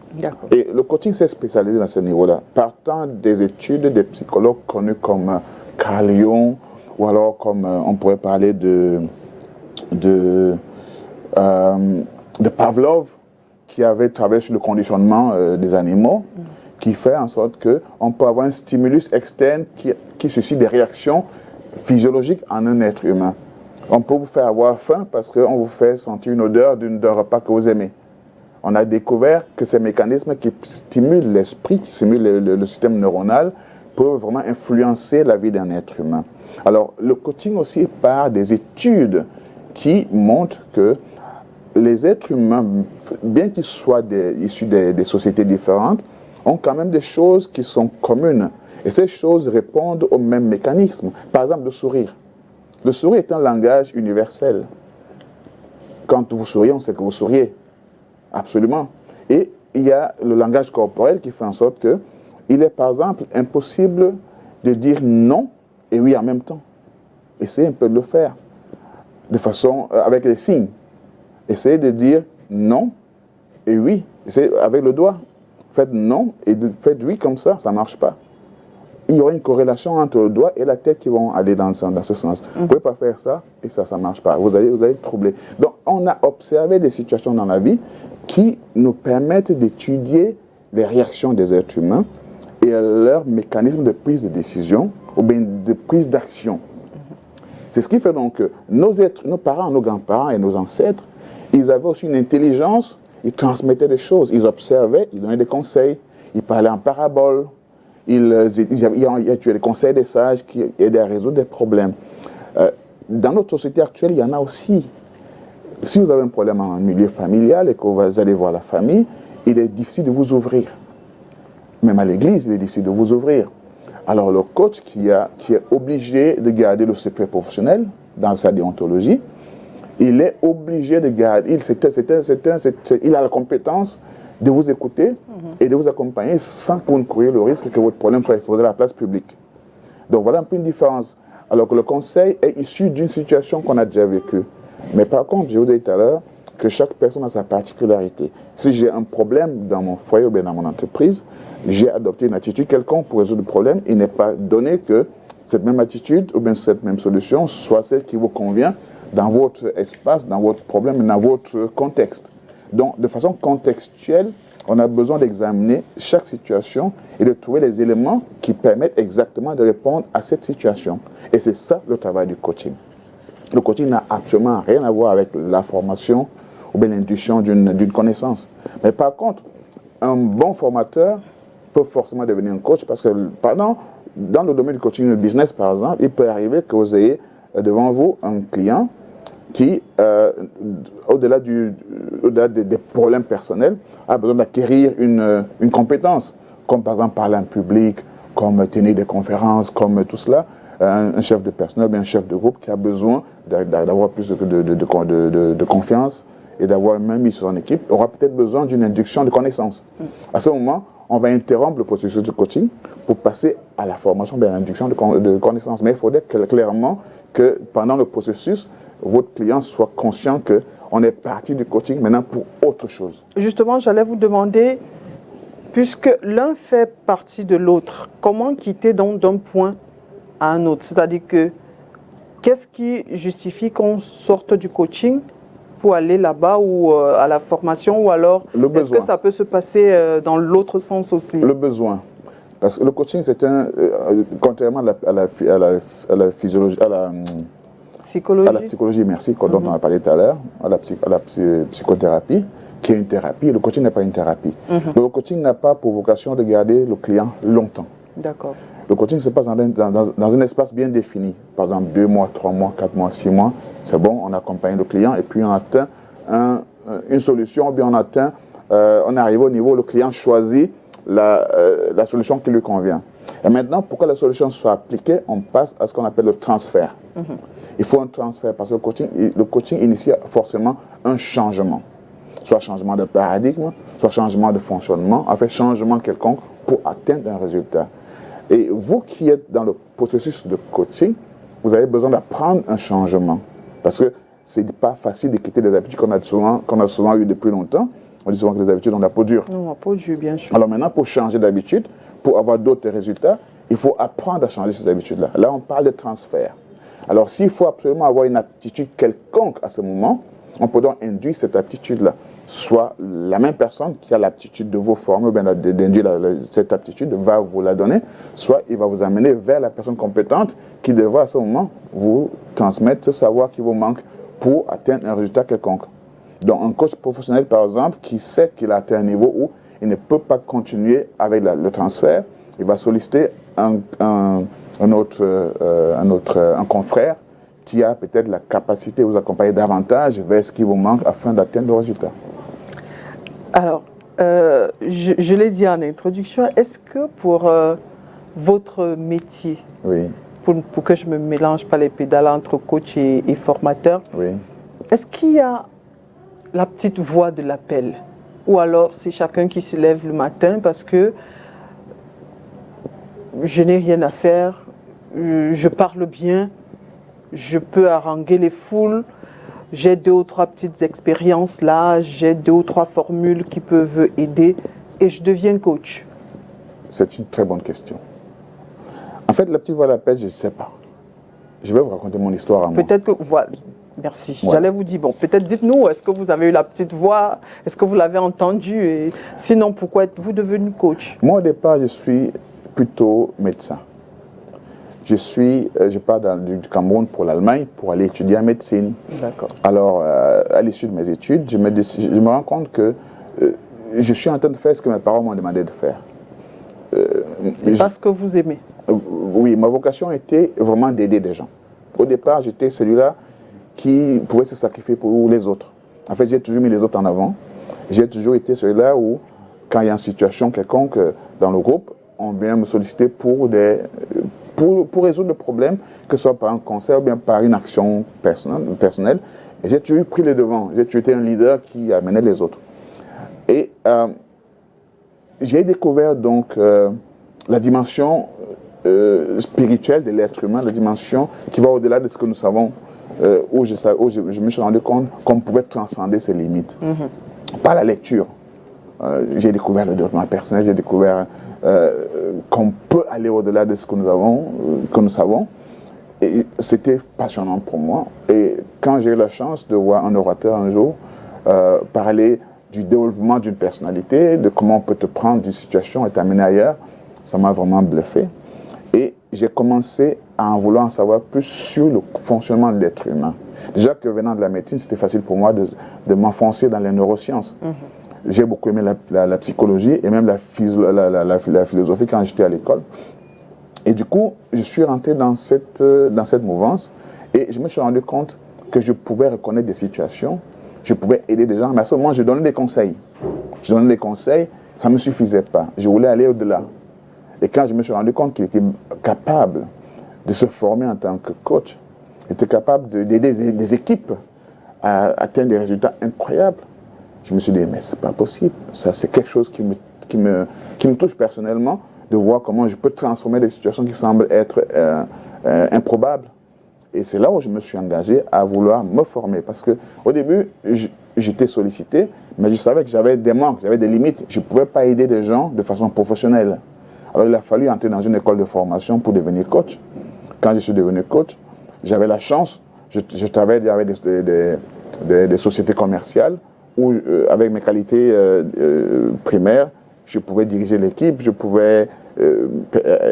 [SPEAKER 2] Et le coaching s'est spécialisé dans ce niveau-là, partant des études des psychologues connus comme Carl Jung, ou alors comme on pourrait parler de Pavlov, qui avait travaillé sur le conditionnement des animaux, qui fait en sorte qu'on peut avoir un stimulus externe qui suscite des réactions physiologiques en un être humain. On peut vous faire avoir faim parce qu'on vous fait sentir une odeur d'un repas que vous aimez. On a découvert que ces mécanismes qui stimulent l'esprit, qui stimulent le système neuronal, peuvent vraiment influencer la vie d'un être humain. Alors, le coaching aussi part des études qui montrent que les êtres humains, bien qu'ils soient issus des sociétés différentes, ont quand même des choses qui sont communes. Et ces choses répondent aux mêmes mécanismes. Par exemple, le sourire. Le sourire est un langage universel. Quand vous souriez, on sait que vous souriez. Absolument. Et il y a le langage corporel qui fait en sorte qu'il est, par exemple, impossible de dire non et oui en même temps. Essayez un peu de le faire. De façon, avec les signes. Essayez de dire non et oui. Essayez avec le doigt. Faites non et faites oui comme ça ne marche pas. Il y aura une corrélation entre le doigt et la tête qui vont aller dans ce sens. Vous ne pouvez pas faire ça et ça ne marche pas. Vous allez être troublé. Donc, on a observé des situations dans la vie qui nous permettent d'étudier les réactions des êtres humains et leurs mécanismes de prise de décision ou bien de prise d'action. C'est ce qui fait donc que nos parents, nos grands-parents et nos ancêtres, ils avaient aussi une intelligence, ils transmettaient des choses, ils observaient, ils donnaient des conseils, ils parlaient en parabole, il y a des conseils des sages qui aident à résoudre des problèmes. Dans notre société actuelle, il y en a aussi. Si vous avez un problème en milieu familial et que vous allez voir la famille, il est difficile de vous ouvrir. Même à l'église, il est difficile de vous ouvrir. Alors le coach qui est obligé de garder le secret professionnel dans sa déontologie, il est obligé de garder, il a la compétence de vous écouter et de vous accompagner sans que vous ne couriez le risque que votre problème soit exposé à la place publique. Donc voilà un peu une différence. Alors que le conseil est issu d'une situation qu'on a déjà vécue. Mais par contre, je vous ai dit tout à l'heure que chaque personne a sa particularité. Si j'ai un problème dans mon foyer ou bien dans mon entreprise, j'ai adopté une attitude quelconque pour résoudre le problème. Il n'est pas donné que cette même attitude ou bien cette même solution soit celle qui vous convient dans votre espace, dans votre problème, dans votre contexte. Donc, de façon contextuelle, on a besoin d'examiner chaque situation et de trouver les éléments qui permettent exactement de répondre à cette situation. Et c'est ça le travail du coaching. Le coaching n'a absolument rien à voir avec la formation ou bien l'intuition d'une connaissance. Mais par contre, un bon formateur peut forcément devenir un coach parce que dans le domaine du coaching business, par exemple, il peut arriver que vous ayez devant vous un client qui, au-delà des problèmes personnels, a besoin d'acquérir une compétence, comme par exemple parler en public, comme tenir des conférences, comme tout cela. Un chef de personnel, bien un chef de groupe qui a besoin d'avoir plus de confiance et d'avoir même mis sur son équipe, aura peut-être besoin d'une induction de connaissances. À ce moment, on va interrompre le processus de coaching pour passer à la formation, bien l'induction de connaissances. Mais il faudrait clairement que pendant le processus, votre client soit conscient qu'on est parti du coaching maintenant pour autre chose.
[SPEAKER 1] Justement, j'allais vous demander, puisque l'un fait partie de l'autre, comment quitter donc d'un point à un autre? C'est-à-dire que qu'est-ce qui justifie qu'on sorte du coaching pour aller là-bas ou à la formation, ou alors est-ce que ça peut se passer dans l'autre sens aussi?
[SPEAKER 2] Le besoin. Parce que le coaching, c'est contrairement à la physiologie, à la psychologie, merci, dont on a parlé tout à l'heure, à la psychothérapie, qui est une thérapie. Le coaching n'est pas une thérapie. Donc, le coaching n'a pas pour vocation de garder le client longtemps.
[SPEAKER 1] D'accord.
[SPEAKER 2] Le coaching se passe dans un espace bien défini. Par exemple, 2 mois, 3 mois, 4 mois, 6 mois. C'est bon, on accompagne le client et puis on atteint une solution, ou bien on arrive au niveau où le client choisit la solution qui lui convient. Et maintenant, pour que la solution soit appliquée, on passe à ce qu'on appelle le transfert. Il faut un transfert parce que le coaching initie forcément un changement. Soit changement de paradigme, soit changement de fonctionnement, en fait changement quelconque pour atteindre un résultat. Et vous qui êtes dans le processus de coaching, vous avez besoin d'apprendre un changement. Parce que ce n'est pas facile de quitter les habitudes qu'on a souvent eues depuis longtemps. On dit souvent que les habitudes ont la peau dure.
[SPEAKER 1] Non, la peau dure, bien sûr.
[SPEAKER 2] Alors maintenant, pour changer d'habitude, pour avoir d'autres résultats, il faut apprendre à changer ces habitudes-là. Là, on parle de transfert. Alors s'il faut absolument avoir une aptitude quelconque à ce moment, on peut donc induire cette aptitude-là. Soit la même personne qui a l'aptitude de vous former, ou bien d'induire cette aptitude, va vous la donner, soit il va vous amener vers la personne compétente qui devra à ce moment vous transmettre ce savoir qui vous manque pour atteindre un résultat quelconque. Donc un coach professionnel, par exemple, qui sait qu'il a atteint un niveau où il ne peut pas continuer avec le transfert, il va solliciter un confrère qui a peut-être la capacité de vous accompagner davantage vers ce qui vous manque afin d'atteindre le résultat.
[SPEAKER 1] Alors, je l'ai dit en introduction, est-ce que pour votre métier,
[SPEAKER 2] oui,
[SPEAKER 1] pour que je ne me mélange pas les pédales entre coach et formateur,
[SPEAKER 2] oui,
[SPEAKER 1] est-ce qu'il y a la petite voix de l'appel? Ou alors c'est chacun qui se lève le matin parce que je n'ai rien à faire, je parle bien, je peux haranguer les foules, j'ai 2 ou 3 petites expériences là, j'ai 2 ou 3 formules qui peuvent aider et je deviens coach?
[SPEAKER 2] C'est une très bonne question. En fait, la petite voix d'appel, je ne sais pas. Je vais vous raconter mon histoire à moi.
[SPEAKER 1] Peut-être que, voilà, merci.
[SPEAKER 2] Ouais.
[SPEAKER 1] J'allais vous dire, bon, peut-être dites-nous, est-ce que vous avez eu la petite voix? Est-ce que vous l'avez entendue? Et sinon, pourquoi êtes-vous devenu coach?
[SPEAKER 2] Moi, au départ, je suis plutôt médecin. Je pars du Cameroun pour l'Allemagne pour aller étudier en médecine.
[SPEAKER 1] D'accord.
[SPEAKER 2] Alors, à l'issue de mes études, je me rends compte que je suis en train de faire ce que mes parents m'ont demandé de faire.
[SPEAKER 1] Parce que vous aimez.
[SPEAKER 2] Oui, ma vocation était vraiment d'aider des gens. Au départ, j'étais celui-là qui pouvait se sacrifier pour les autres. En fait, j'ai toujours mis les autres en avant. J'ai toujours été celui-là où, quand il y a une situation quelconque dans le groupe, on vient me solliciter pour résoudre le problème, que ce soit par un conseil ou bien par une action personnelle. Et j'ai toujours pris les devants. J'ai toujours été un leader qui amenait les autres. Et j'ai découvert donc la dimension spirituelle de l'être humain, la dimension qui va au-delà de ce que nous savons, où je me suis rendu compte qu'on pouvait transcender ses limites. Par la lecture. J'ai découvert le développement personnel, j'ai découvert qu'on peut aller au-delà de ce que nous savons. Et c'était passionnant pour moi. Et quand j'ai eu la chance de voir un orateur un jour parler du développement d'une personnalité, de comment on peut te prendre d'une situation et t'amener ailleurs, ça m'a vraiment bluffé. Et j'ai commencé à en vouloir en savoir plus sur le fonctionnement de l'être humain. Déjà que venant de la médecine, c'était facile pour moi de m'enfoncer dans les neurosciences. J'ai beaucoup aimé la psychologie et même la philosophie quand j'étais à l'école. Et du coup, je suis rentré dans cette mouvance et je me suis rendu compte que je pouvais reconnaître des situations, je pouvais aider des gens, mais à ce moment, je donnais des conseils. Je donnais des conseils, ça ne me suffisait pas. Je voulais aller au-delà. Et quand je me suis rendu compte qu'il était capable de se former en tant que coach, était capable d'aider des équipes à atteindre des résultats incroyables, je me suis dit, mais c'est pas possible. Ça, c'est quelque chose qui me touche personnellement, de voir comment je peux transformer des situations qui semblent être improbables. Et c'est là où je me suis engagé à vouloir me former. Parce qu'au début, j'étais sollicité, mais je savais que j'avais des manques, j'avais des limites. Je ne pouvais pas aider des gens de façon professionnelle. Alors il a fallu entrer dans une école de formation pour devenir coach. Quand je suis devenu coach, j'avais la chance, je travaillais avec des sociétés commerciales où, avec mes qualités primaires, je pouvais diriger l'équipe, je pouvais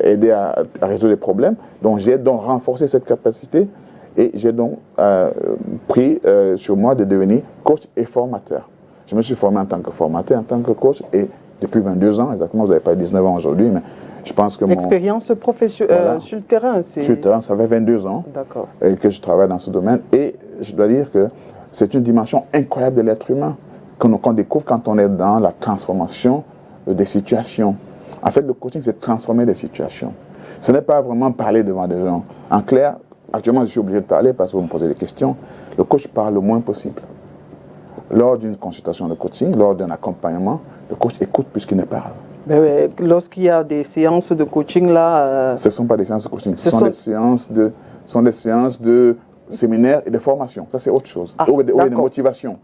[SPEAKER 2] aider à résoudre les problèmes. Donc j'ai donc renforcé cette capacité et j'ai donc pris sur moi de devenir coach et formateur. Je me suis formé en tant que formateur, en tant que coach et depuis 22 ans, exactement, vous n'avez pas 19 ans aujourd'hui, mais je pense que
[SPEAKER 1] l'expérience professionnelle sur le terrain, c'est...
[SPEAKER 2] Sur le terrain, ça fait 22 ans que je travaille dans ce domaine et je dois dire que c'est une dimension incroyable de l'être humain qu'on découvre quand on est dans la transformation des situations. En fait, le coaching, c'est transformer des situations. Ce n'est pas vraiment parler devant des gens. En clair, actuellement, je suis obligé de parler parce que vous me posez des questions. Le coach parle le moins possible. Lors d'une consultation de coaching, lors d'un accompagnement, le coach écoute plus qu'il ne parle.
[SPEAKER 1] Mais lorsqu'il y a des séances de coaching, là...
[SPEAKER 2] Ce ne sont pas des séances de coaching, ce sont des séances de séminaires et de formation. Ça, c'est autre chose. Ou de motivation.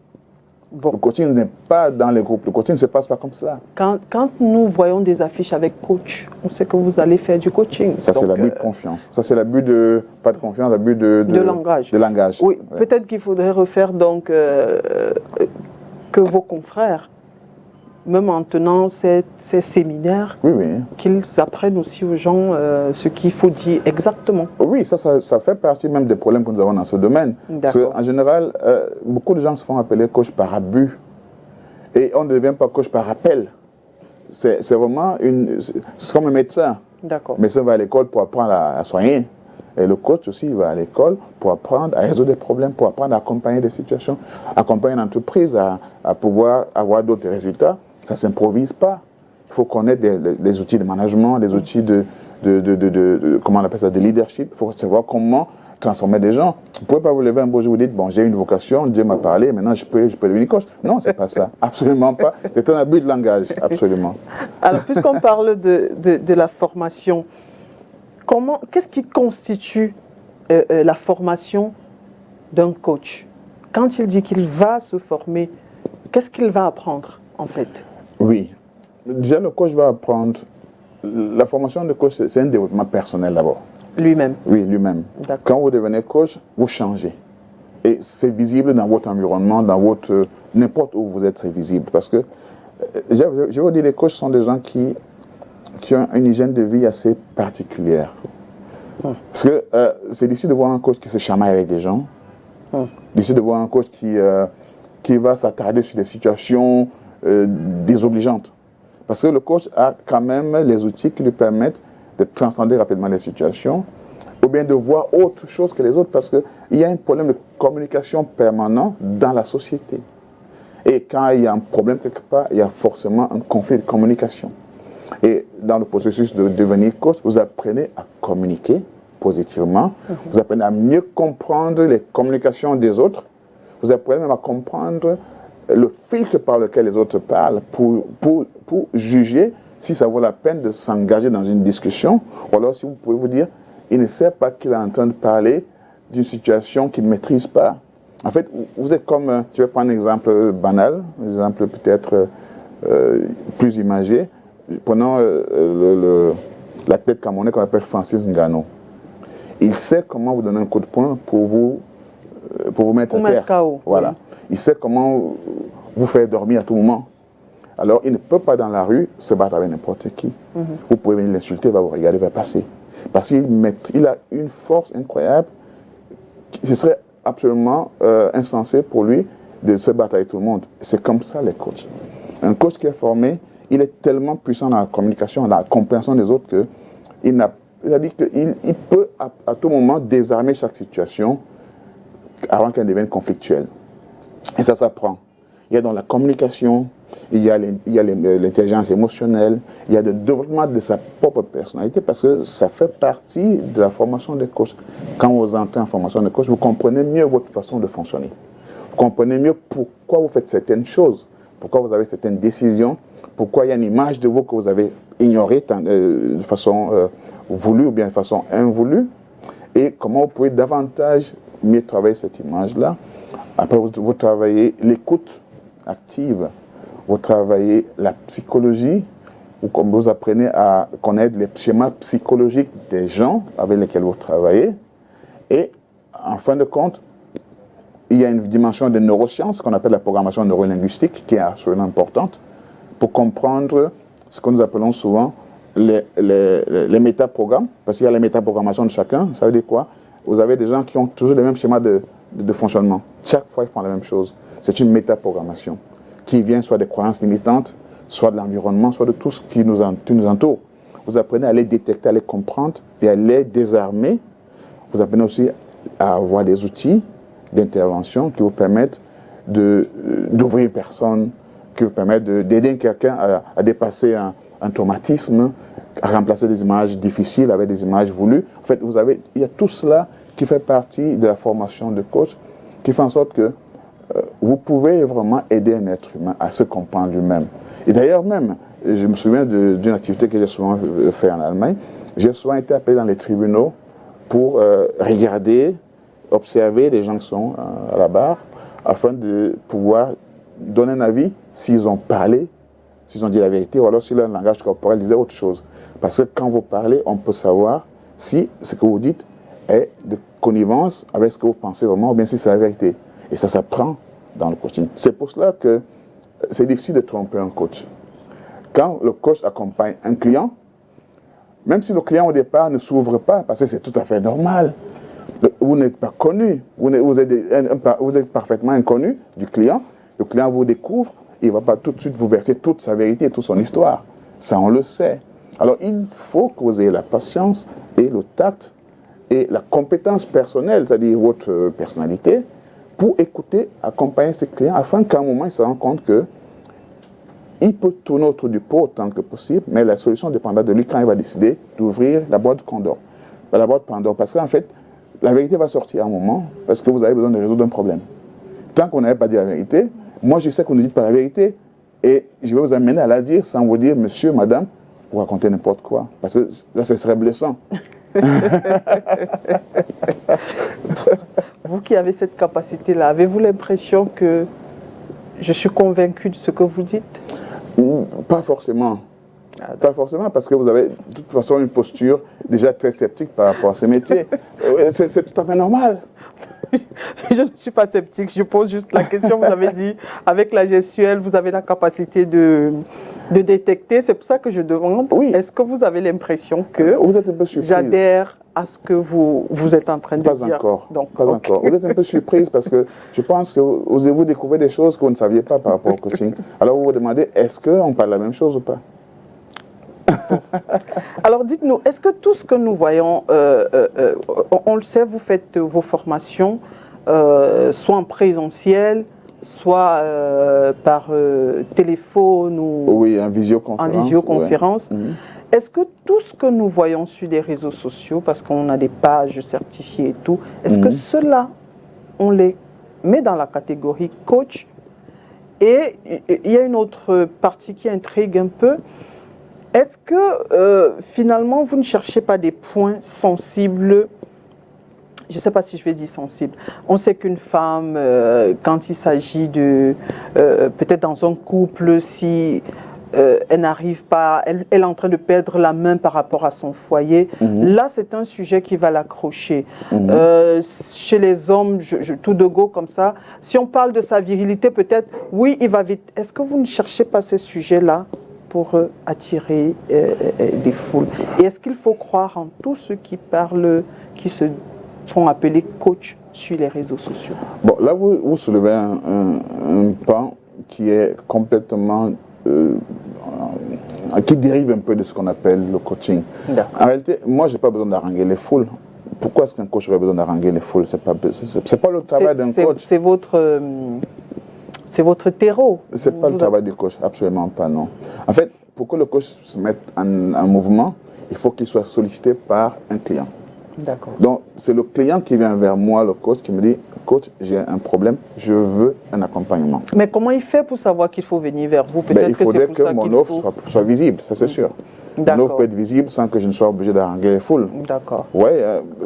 [SPEAKER 2] Bon. Le coaching n'est pas dans les groupes. Le coaching ne se passe pas comme cela.
[SPEAKER 1] Quand nous voyons des affiches avec coach, on sait que vous allez faire du coaching.
[SPEAKER 2] Ça, c'est l'abus de confiance. Ça, c'est l'abus de... Pas de confiance, l'abus de
[SPEAKER 1] langage.
[SPEAKER 2] De langage.
[SPEAKER 1] Oui, ouais. Peut-être qu'il faudrait refaire donc que vos confrères, même en tenant ces séminaires, qu'ils apprennent aussi aux gens ce qu'il faut dire exactement.
[SPEAKER 2] Oui, ça fait partie même des problèmes que nous avons dans ce domaine. Parce qu'en général, beaucoup de gens se font appeler coach par abus. Et on ne devient pas coach par appel. C'est vraiment c'est comme un médecin. Le médecin va à l'école pour apprendre à soigner. Et le coach aussi, il va à l'école pour apprendre à résoudre des problèmes, pour apprendre à accompagner des situations, accompagner une entreprise à pouvoir avoir d'autres résultats. Ça ne s'improvise pas. Il faut connaître les outils de management, les outils comment on appelle ça, de leadership. Il faut savoir comment transformer des gens. Vous ne pouvez pas vous lever un beau jour et vous dites, bon, j'ai une vocation, Dieu m'a parlé, maintenant je peux devenir coach. Non, ce n'est pas ça. Absolument pas. C'est un abus de langage, absolument.
[SPEAKER 1] Alors, puisqu'on parle de la formation, qu'est-ce qui constitue la formation d'un coach? Quand il dit qu'il va se former, qu'est-ce qu'il va apprendre, en fait?
[SPEAKER 2] Oui. Déjà, le coach va apprendre... La formation de coach, c'est un développement personnel d'abord.
[SPEAKER 1] Lui-même?
[SPEAKER 2] Oui, lui-même. Quand vous devenez coach, vous changez. Et c'est visible dans votre environnement, n'importe où vous êtes, c'est visible. Parce que, je vais vous dire, les coachs sont des gens qui ont une hygiène de vie assez particulière. Parce que c'est difficile de voir un coach qui se chamaille avec des gens. Difficile de voir un coach qui va s'attarder sur des situations désobligeantes. Parce que le coach a quand même les outils qui lui permettent de transcender rapidement les situations ou bien de voir autre chose que les autres parce qu'il y a un problème de communication permanent dans la société. Et quand il y a un problème quelque part, il y a forcément un conflit de communication. Et dans le processus de devenir coach, vous apprenez à communiquer positivement, vous apprenez à mieux comprendre les communications des autres, vous apprenez même à comprendre le filtre par lequel les autres parlent pour juger si ça vaut la peine de s'engager dans une discussion, ou alors si vous pouvez vous dire, il ne sait pas qu'il est en train de parler d'une situation qu'il ne maîtrise pas. En fait, vous êtes comme, je vais prendre un exemple banal, un exemple peut-être plus imagé. Prenons la tête camerounaise qu'on appelle Francis Ngannou. Il sait comment vous donner un coup de poing pour vous mettre à terre.
[SPEAKER 1] KO.
[SPEAKER 2] Voilà.
[SPEAKER 1] Oui.
[SPEAKER 2] Il sait comment vous faire dormir à tout moment. Alors, il ne peut pas dans la rue se battre avec n'importe qui. Vous pouvez venir l'insulter, il va vous regarder, il va passer. Parce qu'il a une force incroyable. Ce serait absolument insensé pour lui de se battre avec tout le monde. C'est comme ça les coachs. Un coach qui est formé, il est tellement puissant dans la communication, dans la compréhension des autres c'est-à-dire qu'il peut à tout moment désarmer chaque situation avant qu'elle devienne conflictuelle. Et ça s'apprend. Il y a dans la communication, il y a l'intelligence émotionnelle, il y a le développement de sa propre personnalité parce que ça fait partie de la formation des coachs. Quand vous entrez en formation de coach, vous comprenez mieux votre façon de fonctionner. Vous comprenez mieux pourquoi vous faites certaines choses, pourquoi vous avez certaines décisions, pourquoi il y a une image de vous que vous avez ignorée de façon voulue ou bien de façon invoulue, et comment vous pouvez davantage mieux travailler cette image-là. Après, vous travaillez l'écoute active, vous travaillez la psychologie, vous apprenez à connaître les schémas psychologiques des gens avec lesquels vous travaillez. Et en fin de compte, il y a une dimension de neurosciences qu'on appelle la programmation neurolinguistique qui est absolument importante pour comprendre ce que nous appelons souvent les métaprogrammes, parce qu'il y a les métaprogrammations de chacun. Ça veut dire quoi? Vous avez des gens qui ont toujours les mêmes schémas de fonctionnement. Chaque fois, ils font la même chose. C'est une métaprogrammation qui vient soit des croyances limitantes, soit de l'environnement, soit de tout ce qui nous entoure. Vous apprenez à les détecter, à les comprendre et à les désarmer. Vous apprenez aussi à avoir des outils d'intervention qui vous permettent d'ouvrir une personne, qui vous permettent d'aider quelqu'un à dépasser un traumatisme, à remplacer des images difficiles avec des images voulues. En fait, il y a tout cela qui fait partie de la formation de coach, qui fait en sorte que vous pouvez vraiment aider un être humain à se comprendre lui-même. Et d'ailleurs même, je me souviens d'une activité que j'ai souvent fait en Allemagne. J'ai souvent été appelé dans les tribunaux pour regarder, observer les gens qui sont à la barre, afin de pouvoir donner un avis s'ils ont parlé, s'ils ont dit la vérité, ou alors si leur langage corporel disait autre chose. Parce que quand vous parlez, on peut savoir si ce que vous dites est de connivence avec ce que vous pensez vraiment, ou bien si c'est la vérité. Et ça s'apprend dans le coaching. C'est pour cela que c'est difficile de tromper un coach. Quand le coach accompagne un client, même si le client au départ ne s'ouvre pas, parce que c'est tout à fait normal, vous n'êtes pas connu, vous êtes parfaitement inconnu du client, le client vous découvre, il ne va pas tout de suite vous verser toute sa vérité, toute son histoire. Ça, on le sait. Alors, il faut que vous ayez la patience et le tact et la compétence personnelle, c'est-à-dire votre personnalité, pour écouter, accompagner ses clients, afin qu'à un moment, il se rende compte qu'il peut tourner autour du pot autant que possible, mais la solution dépendra de lui quand il va décider d'ouvrir la boîte Pandore. La boîte Pandore, parce qu'en fait, la vérité va sortir à un moment, parce que vous avez besoin de résoudre un problème. Tant qu'on n'avait pas dit la vérité, moi je sais que vous ne dites pas la vérité, et je vais vous amener à la dire sans vous dire, monsieur, madame, vous racontez n'importe quoi, parce que là, ce serait blessant.
[SPEAKER 1] Vous qui avez cette capacité-là, avez-vous l'impression que je suis convaincu de ce que vous dites?
[SPEAKER 2] Pas forcément. Pas forcément, parce que vous avez de toute façon une posture déjà très sceptique par rapport à ce métier. C'est tout à fait normal.
[SPEAKER 1] Je ne suis pas sceptique, je pose juste la question. Vous avez dit, avec la gestuelle, vous avez la capacité de détecter. C'est pour ça que je demande,
[SPEAKER 2] oui.
[SPEAKER 1] Est-ce que vous avez l'impression que
[SPEAKER 2] vous êtes un peu surprise.
[SPEAKER 1] J'adhère à ce que vous êtes en train de dire?
[SPEAKER 2] Pas encore.
[SPEAKER 1] Donc,
[SPEAKER 2] pas encore. Vous êtes un peu surprise parce que je pense que vous découvrez des choses que vous ne saviez pas par rapport au coaching. Alors vous vous demandez, est-ce qu'on parle la même chose ou pas?
[SPEAKER 1] bientôt. Alors dites-nous, est-ce que tout ce que nous voyons, on le sait, vous faites vos formations soit en présentiel, soit par téléphone ou
[SPEAKER 2] Oui, en visioconférence.
[SPEAKER 1] Ouais. Est-ce que tout ce que nous voyons sur les réseaux sociaux, parce qu'on a des pages certifiées et tout, est-ce que cela, on les met dans la catégorie coach? Et il y a une autre partie qui intrigue un peu. Est-ce que finalement, vous ne cherchez pas des points sensibles? Je ne sais pas si je vais dire sensible. On sait qu'une femme, quand il s'agit de, peut-être dans un couple, si elle n'arrive pas, elle est en train de perdre la main par rapport à son foyer, là c'est un sujet qui va l'accrocher. Chez les hommes, tout de go comme ça, si on parle de sa virilité, peut-être, oui, il va vite. Est-ce que vous ne cherchez pas ces sujets-là pour attirer des foules? Et est-ce qu'il faut croire en tous ceux qui parlent, qui se font appeler coach sur les réseaux sociaux?
[SPEAKER 2] Bon, là, vous soulevez un pan qui est complètement... qui dérive un peu de ce qu'on appelle le coaching. En réalité, moi, je n'ai pas besoin d'haranguer les foules. Pourquoi est-ce qu'un coach aurait besoin d'haranguer les foules? C'est pas le travail d'un coach.
[SPEAKER 1] C'est votre terreau.
[SPEAKER 2] Ce n'est pas le travail du coach, absolument pas, non. En fait, pour que le coach se mette en mouvement, il faut qu'il soit sollicité par un client.
[SPEAKER 1] D'accord.
[SPEAKER 2] Donc, c'est le client qui vient vers moi, le coach, qui me dit « Coach, j'ai un problème, je veux un accompagnement. »
[SPEAKER 1] Mais comment il fait pour savoir qu'il faut venir vers vous?
[SPEAKER 2] Il faudrait que mon offre soit visible, ça c'est sûr. Mon offre peut être visible sans que je ne sois obligé d'haranguer les foules.
[SPEAKER 1] D'accord.
[SPEAKER 2] Oui,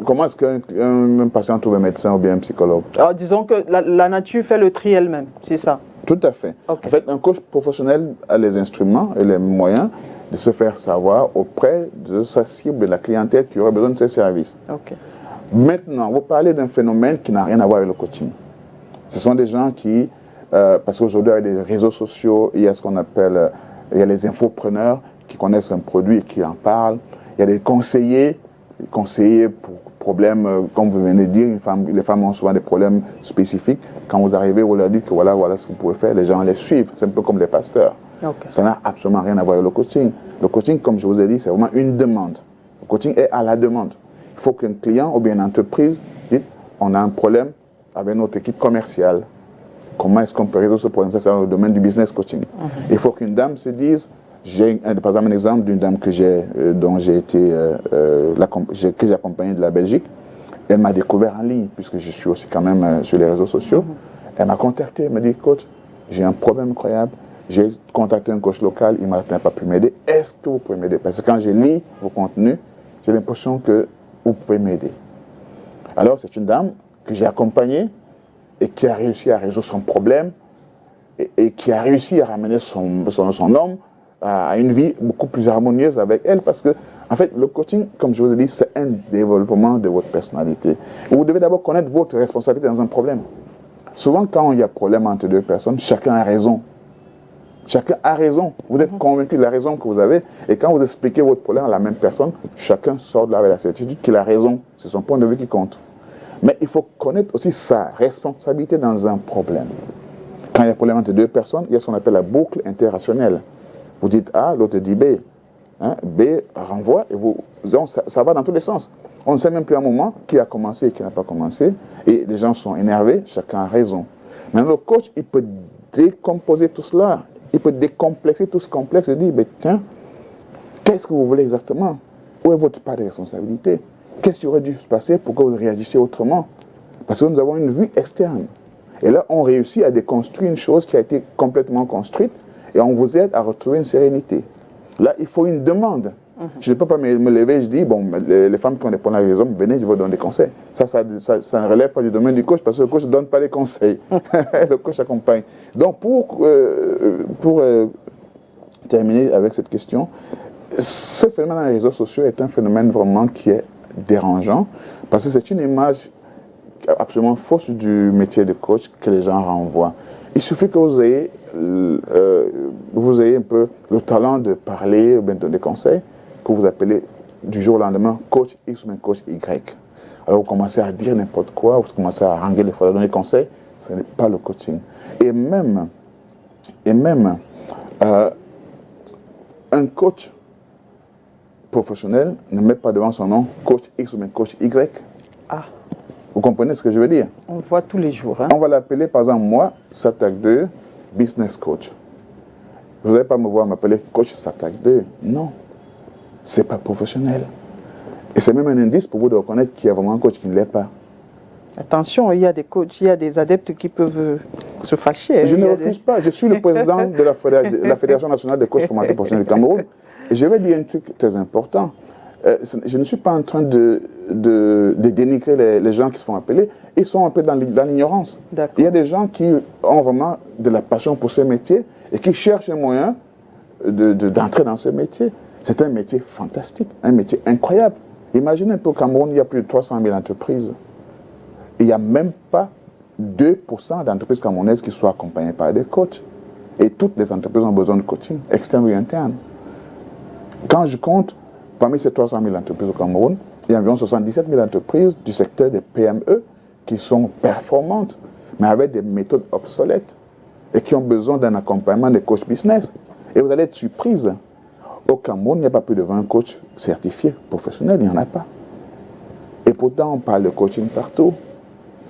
[SPEAKER 2] comment est-ce qu'un patient trouve un médecin ou bien un psychologue?
[SPEAKER 1] Alors, disons que la nature fait le tri elle-même, c'est ça?
[SPEAKER 2] Tout à fait. Okay. En fait, un coach professionnel a les instruments et les moyens de se faire savoir auprès de sa cible, de la clientèle qui aurait besoin de ses services.
[SPEAKER 1] Okay.
[SPEAKER 2] Maintenant, vous parlez d'un phénomène qui n'a rien à voir avec le coaching. Ce sont des gens qui, parce qu'aujourd'hui, avec les réseaux sociaux, il y a ce qu'on appelle, il y a les infopreneurs qui connaissent un produit et qui en parlent. Il y a des conseillers pour problèmes, comme vous venez de dire, les femmes ont souvent des problèmes spécifiques. Quand vous arrivez, vous leur dites que voilà ce que vous pouvez faire, les gens les suivent. C'est un peu comme les pasteurs. Okay. Ça n'a absolument rien à voir avec le coaching. Le coaching, comme je vous ai dit, c'est vraiment une demande. Le coaching est à la demande. Il faut qu'un client ou bien une entreprise dise on a un problème avec notre équipe commerciale. Comment est-ce qu'on peut résoudre ce problème? Ça, c'est dans le domaine du business coaching. Il faut qu'une dame se dise, par exemple, un exemple d'une dame que j'ai accompagnée de la Belgique. Elle m'a découvert en ligne, puisque je suis aussi quand même sur les réseaux sociaux. Elle m'a contacté, elle m'a dit, coach, j'ai un problème incroyable. J'ai contacté un coach local, il n'a pas pu m'aider. Est-ce que vous pouvez m'aider? Parce que quand je lis vos contenus, j'ai l'impression que vous pouvez m'aider. Alors, c'est une dame que j'ai accompagnée et qui a réussi à résoudre son problème et qui a réussi à ramener son homme à une vie beaucoup plus harmonieuse avec elle. Parce que, en fait, le coaching, comme je vous ai dit, c'est un développement de votre personnalité. Vous devez d'abord connaître votre responsabilité dans un problème. Souvent, quand il y a problème entre deux personnes, chacun a raison. Chacun a raison. Vous êtes convaincu de la raison que vous avez. Et quand vous expliquez votre problème à la même personne, chacun sort de là avec la certitude qu'il a raison. C'est son point de vue qui compte. Mais il faut connaître aussi sa responsabilité dans un problème. Quand il y a un problème entre deux personnes, il y a ce qu'on appelle la boucle interrationnelle. Vous dites A, l'autre dit B. B renvoie et ça va dans tous les sens. On ne sait même plus à un moment qui a commencé et qui n'a pas commencé. Et les gens sont énervés, chacun a raison. Maintenant, le coach, il peut décomposer tout cela. Il peut décomplexer tout ce complexe et dire, tiens, qu'est-ce que vous voulez exactement? Où est votre part de responsabilité? Qu'est-ce qui aurait dû se passer pour que vous réagissiez autrement? Parce que nous avons une vue externe. Et là, on réussit à déconstruire une chose qui a été complètement construite et on vous aide à retrouver une sérénité. Là, il faut une demande. Je ne peux pas me lever et je dis, bon, les femmes qui ont des problèmes avec les hommes, venez, je vous donne des conseils. Ça ne relève pas du domaine du coach parce que le coach ne donne pas les conseils. Le coach accompagne. Donc, pour terminer avec cette question, ce phénomène dans les réseaux sociaux est un phénomène vraiment qui est dérangeant parce que c'est une image absolument fausse du métier de coach que les gens renvoient. Il suffit que vous ayez un peu le talent de parler ou bien de donner des conseils, que vous appelez du jour au lendemain coach X ou bien coach Y. Alors vous commencez à dire n'importe quoi, vous commencez à haranguer les fois, à donner des conseils, ce n'est pas le coaching. Et même un coach professionnel ne met pas devant son nom coach X ou bien coach Y.
[SPEAKER 1] Ah.
[SPEAKER 2] Vous comprenez ce que je veux dire?
[SPEAKER 1] On le voit tous les jours. Hein?
[SPEAKER 2] On va l'appeler, par exemple, moi, Satak 2, business coach. Vous n'allez pas me voir m'appeler coach Satak 2. Non. Ce n'est pas professionnel. Et c'est même un indice pour vous de reconnaître qu'il y a vraiment un coach qui ne l'est pas.
[SPEAKER 1] Attention, il y a des coachs, il y a des adeptes qui peuvent se fâcher.
[SPEAKER 2] Je ne refuse pas. Je suis le président de la Fédération nationale des coachs formateurs professionnels du Cameroun. Et je vais dire un truc très important. Je ne suis pas en train de dénigrer les gens qui se font appeler. Ils sont un peu dans l'ignorance. Il y a des gens qui ont vraiment de la passion pour ce métier et qui cherchent un moyen d'entrer dans ce métier. C'est un métier fantastique, un métier incroyable. Imaginez un peu au Cameroun, il y a plus de 300 000 entreprises. Il n'y a même pas 2% d'entreprises camerounaises qui soient accompagnées par des coachs. Et toutes les entreprises ont besoin de coaching, externe ou interne. Quand je compte, parmi ces 300 000 entreprises au Cameroun, il y a environ 77 000 entreprises du secteur des PME qui sont performantes, mais avec des méthodes obsolètes et qui ont besoin d'un accompagnement de coach business. Et vous allez être surprise. Au Cameroun, il n'y a pas plus de 20 coachs certifiés professionnels, il n'y en a pas. Et pourtant, on parle de coaching partout.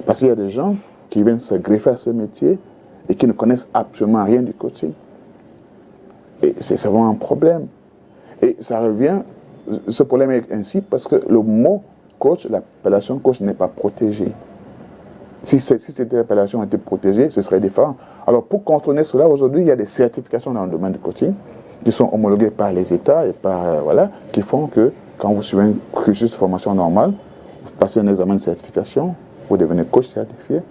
[SPEAKER 2] Parce qu'il y a des gens qui viennent se greffer à ce métier et qui ne connaissent absolument rien du coaching. Et c'est vraiment un problème. Et ça revient, ce problème est ainsi parce que le mot coach, l'appellation coach n'est pas protégée. Si cette appellation était protégée, ce serait différent. Alors pour contourner cela, aujourd'hui, il y a des certifications dans le domaine du coaching qui sont homologuées par les États et qui font que quand vous suivez un cursus de formation normal, vous passez un examen de certification, vous devenez coach certifié,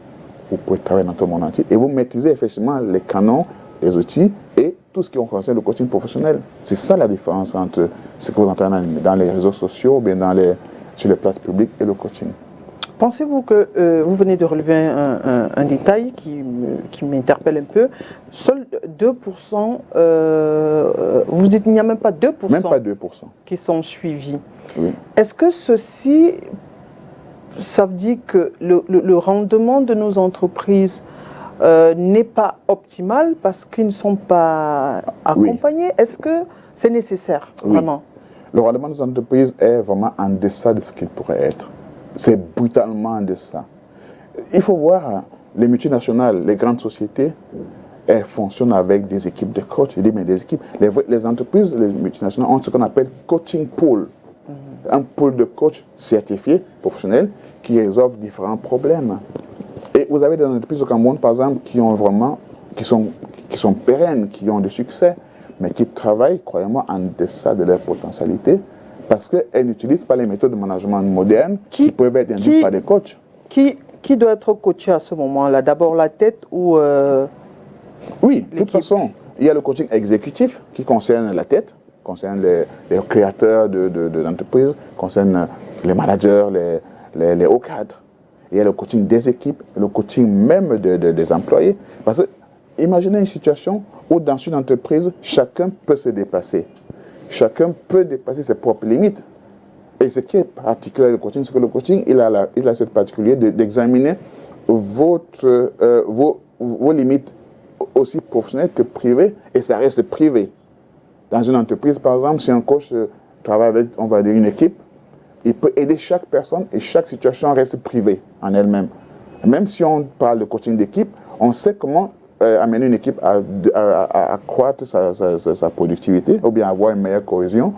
[SPEAKER 2] vous pouvez travailler dans tout le monde entier et vous maîtrisez effectivement les canons, les outils et tout ce qui concerne le coaching professionnel. C'est ça la différence entre ce que vous entendez dans les réseaux sociaux ou bien sur les places publiques et le coaching.
[SPEAKER 1] Pensez-vous que vous venez de relever un détail qui m'interpelle un peu? Seuls 2%, vous dites qu'il n'y a même pas 2%,
[SPEAKER 2] même pas 2%
[SPEAKER 1] qui sont suivis.
[SPEAKER 2] Oui.
[SPEAKER 1] Est-ce que ceci, ça veut dire que le rendement de nos entreprises n'est pas optimal parce qu'ils ne sont pas accompagnés? Oui. Est-ce que c'est nécessaire, vraiment?
[SPEAKER 2] Le rendement de nos entreprises est vraiment en deçà de ce qu'il pourrait être. C'est brutalement en deçà. Il faut voir, les multinationales, les grandes sociétés, elles fonctionnent avec des équipes de coachs. Je dis, mais des équipes. Les entreprises, les multinationales ont ce qu'on appelle coaching pool. Un pool de coachs certifiés, professionnels, qui résolvent différents problèmes. Et vous avez des entreprises au Cameroun, par exemple, qui sont pérennes, qui ont du succès, mais qui travaillent, croyez-moi, en deçà de leur potentialité, parce qu'elles n'utilisent pas les méthodes de management modernes qui peuvent être induites par des coachs.
[SPEAKER 1] Qui doit être coaché à ce moment-là? D'abord la tête ou
[SPEAKER 2] Oui, de toute façon, il y a le coaching exécutif qui concerne la tête, concerne les créateurs d'entreprises, concerne les managers, les hauts cadres. Il y a le coaching des équipes, le coaching même des employés. Parce que imaginez une situation où dans une entreprise, chacun peut se dépasser. Chacun peut dépasser ses propres limites. Et ce qui est particulier le coaching, c'est que le coaching, il a cette particularité d'examiner vos limites aussi professionnelles que privées, et ça reste privé. Dans une entreprise, par exemple, si un coach travaille avec, on va dire, une équipe, il peut aider chaque personne et chaque situation reste privée en elle-même. Même si on parle de coaching d'équipe, on sait comment amener une équipe à accroître sa productivité ou bien avoir une meilleure cohésion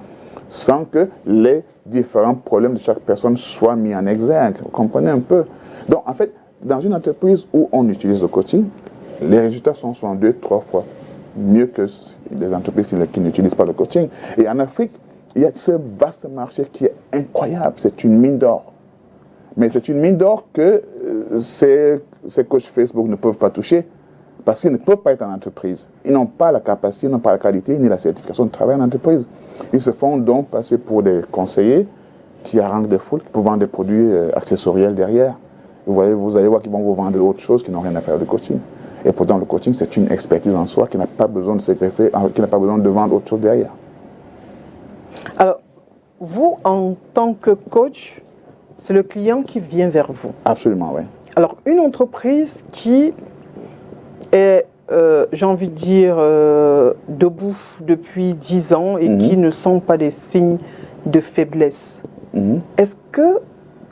[SPEAKER 2] sans que les différents problèmes de chaque personne soient mis en exergue. Vous comprenez un peu? Donc, en fait, dans une entreprise où on utilise le coaching, les résultats sont souvent 2-3 fois mieux que les entreprises qui n'utilisent pas le coaching. Et en Afrique, il y a ce vaste marché qui est incroyable. C'est une mine d'or. Mais c'est une mine d'or que ces coachs Facebook ne peuvent pas toucher parce qu'ils ne peuvent pas être en entreprise. Ils n'ont pas la capacité, ils n'ont pas la qualité ni la certification de travailler en entreprise. Ils se font donc passer pour des conseillers qui haranguent des foules, qui peuvent vendre des produits accessoriels derrière. Vous allez voir qu'ils vont vous vendre autre chose qui n'ont rien à faire avec le coaching. Et pourtant, le coaching, c'est une expertise en soi qui n'a pas besoin de se greffer, qui n'a pas besoin de vendre autre chose derrière.
[SPEAKER 1] Alors, vous, en tant que coach, c'est le client qui vient vers vous.
[SPEAKER 2] Absolument, oui.
[SPEAKER 1] Alors, une entreprise qui est, j'ai envie de dire, debout depuis 10 ans et qui ne sent pas des signes de faiblesse.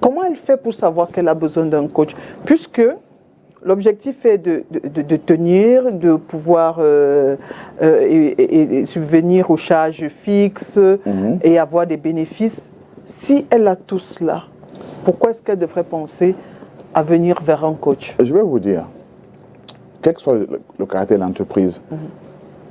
[SPEAKER 1] Comment elle fait pour savoir qu'elle a besoin d'un coach? Puisque l'objectif est de tenir, de pouvoir et subvenir aux charges fixes et avoir des bénéfices. Si elle a tout cela, pourquoi est-ce qu'elle devrait penser à venir vers un coach?
[SPEAKER 2] Je vais vous dire, quel que soit le caractère de l'entreprise,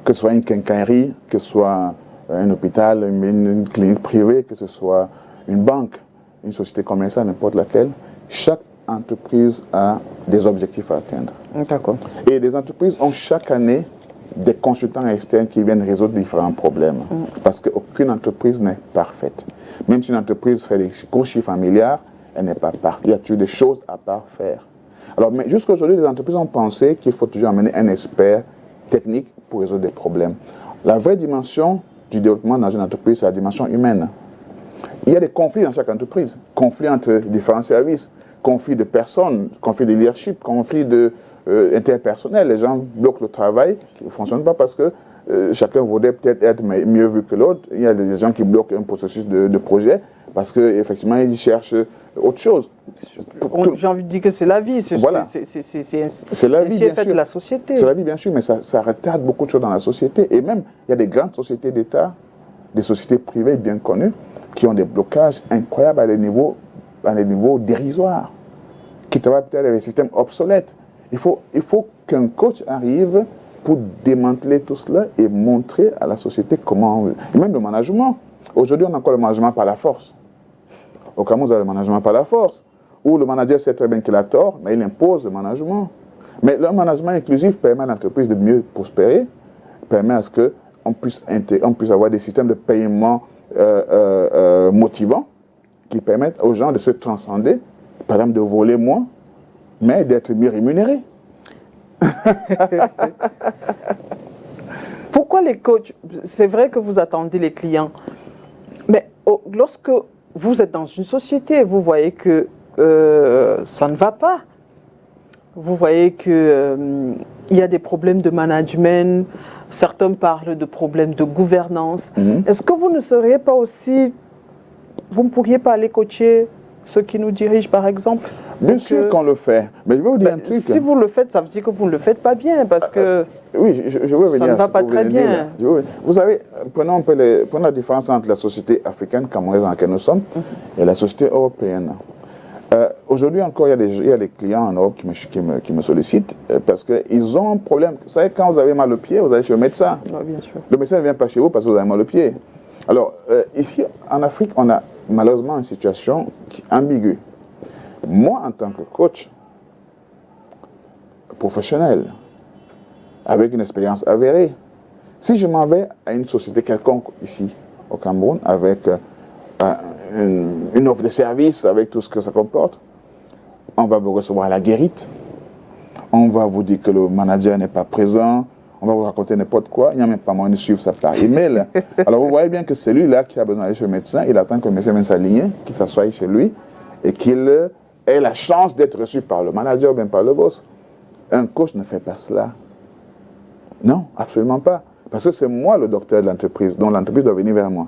[SPEAKER 2] que ce soit une quincaillerie, que ce soit un hôpital, une clinique privée, que ce soit une banque, une société commerciale, n'importe laquelle, chaque entreprise a des objectifs à atteindre.
[SPEAKER 1] D'accord.
[SPEAKER 2] Et les entreprises ont chaque année des consultants externes qui viennent résoudre différents problèmes. Parce qu'aucune entreprise n'est parfaite. Même si une entreprise fait des gros chiffres en milliards, elle n'est pas parfaite. Il y a toujours des choses à parfaire. Alors, mais jusqu'à aujourd'hui, les entreprises ont pensé qu'il faut toujours amener un expert technique pour résoudre des problèmes. La vraie dimension du développement dans une entreprise, c'est la dimension humaine. Il y a des conflits dans chaque entreprise. Conflits entre différents services, conflits de personnes, conflits de leadership, conflits interpersonnels. Les gens bloquent le travail qui ne fonctionne pas parce que chacun voudrait peut-être être mieux vu que l'autre. Il y a des gens qui bloquent un processus de projet parce qu'effectivement, ils cherchent autre chose.
[SPEAKER 1] J'ai envie de dire que c'est la vie.
[SPEAKER 2] Voilà.
[SPEAKER 1] C'est la vie, bien sûr. De la société.
[SPEAKER 2] C'est la vie, bien sûr, mais ça retarde beaucoup de choses dans la société. Et même, il y a des grandes sociétés d'État, des sociétés privées bien connues, qui ont des blocages incroyables à des niveaux dérisoires, qui travaillent peut-être avec des systèmes obsolètes. Il faut qu'un coach arrive pour démanteler tout cela et montrer à la société comment... Et même le management. Aujourd'hui, on a encore le management par la force. Au Cameroun, on a le management par la force, où le manager sait très bien qu'il a tort, mais il impose le management. Mais le management inclusif permet à l'entreprise de mieux prospérer, permet à ce qu'on puisse avoir des systèmes de paiement motivants qui permettent aux gens de se transcender, par exemple de voler moins, mais d'être mieux rémunérés.
[SPEAKER 1] Pourquoi les coachs? C'est vrai que vous attendez les clients, mais lorsque vous êtes dans une société et vous voyez que ça ne va pas, vous voyez qu'il y a des problèmes de management, certains parlent de problèmes de gouvernance. Est-ce que vous ne seriez pas aussi... Vous ne pourriez pas aller coacher ceux qui nous dirigent, par exemple?
[SPEAKER 2] Bien sûr qu'on le fait. Mais je vais vous dire un truc.
[SPEAKER 1] Si vous le faites, ça veut dire que vous ne le faites pas bien, parce que
[SPEAKER 2] oui, je veux venir
[SPEAKER 1] ça ne va pas très bien.
[SPEAKER 2] Vous savez, prenons la différence entre la société africaine camerounaise dans laquelle nous sommes et la société européenne. Aujourd'hui encore, il y a des clients en Europe qui me sollicitent parce qu'ils ont un problème. Vous savez, quand vous avez mal au pied, vous allez chez le médecin.
[SPEAKER 1] Oui, bien sûr.
[SPEAKER 2] Le médecin ne vient pas chez vous parce que vous avez mal au pied. Alors, ici, en Afrique, on a malheureusement une situation ambiguë. Moi, en tant que coach professionnel, avec une expérience avérée, si je m'en vais à une société quelconque ici, au Cameroun, avec une offre de service, avec tout ce que ça comporte, on va vous recevoir à la guérite, on va vous dire que le manager n'est pas présent, on va vous raconter n'importe quoi, il n'y a même pas moyen de suivre ça par email. Alors vous voyez bien que celui-là qui a besoin d'aller chez le médecin, il attend que le médecin vienne s'aligner, qu'il s'assoie chez lui et qu'il ait la chance d'être reçu par le manager ou bien par le boss. Un coach ne fait pas cela. Non, absolument pas. Parce que c'est moi le docteur de l'entreprise, donc l'entreprise doit venir vers moi.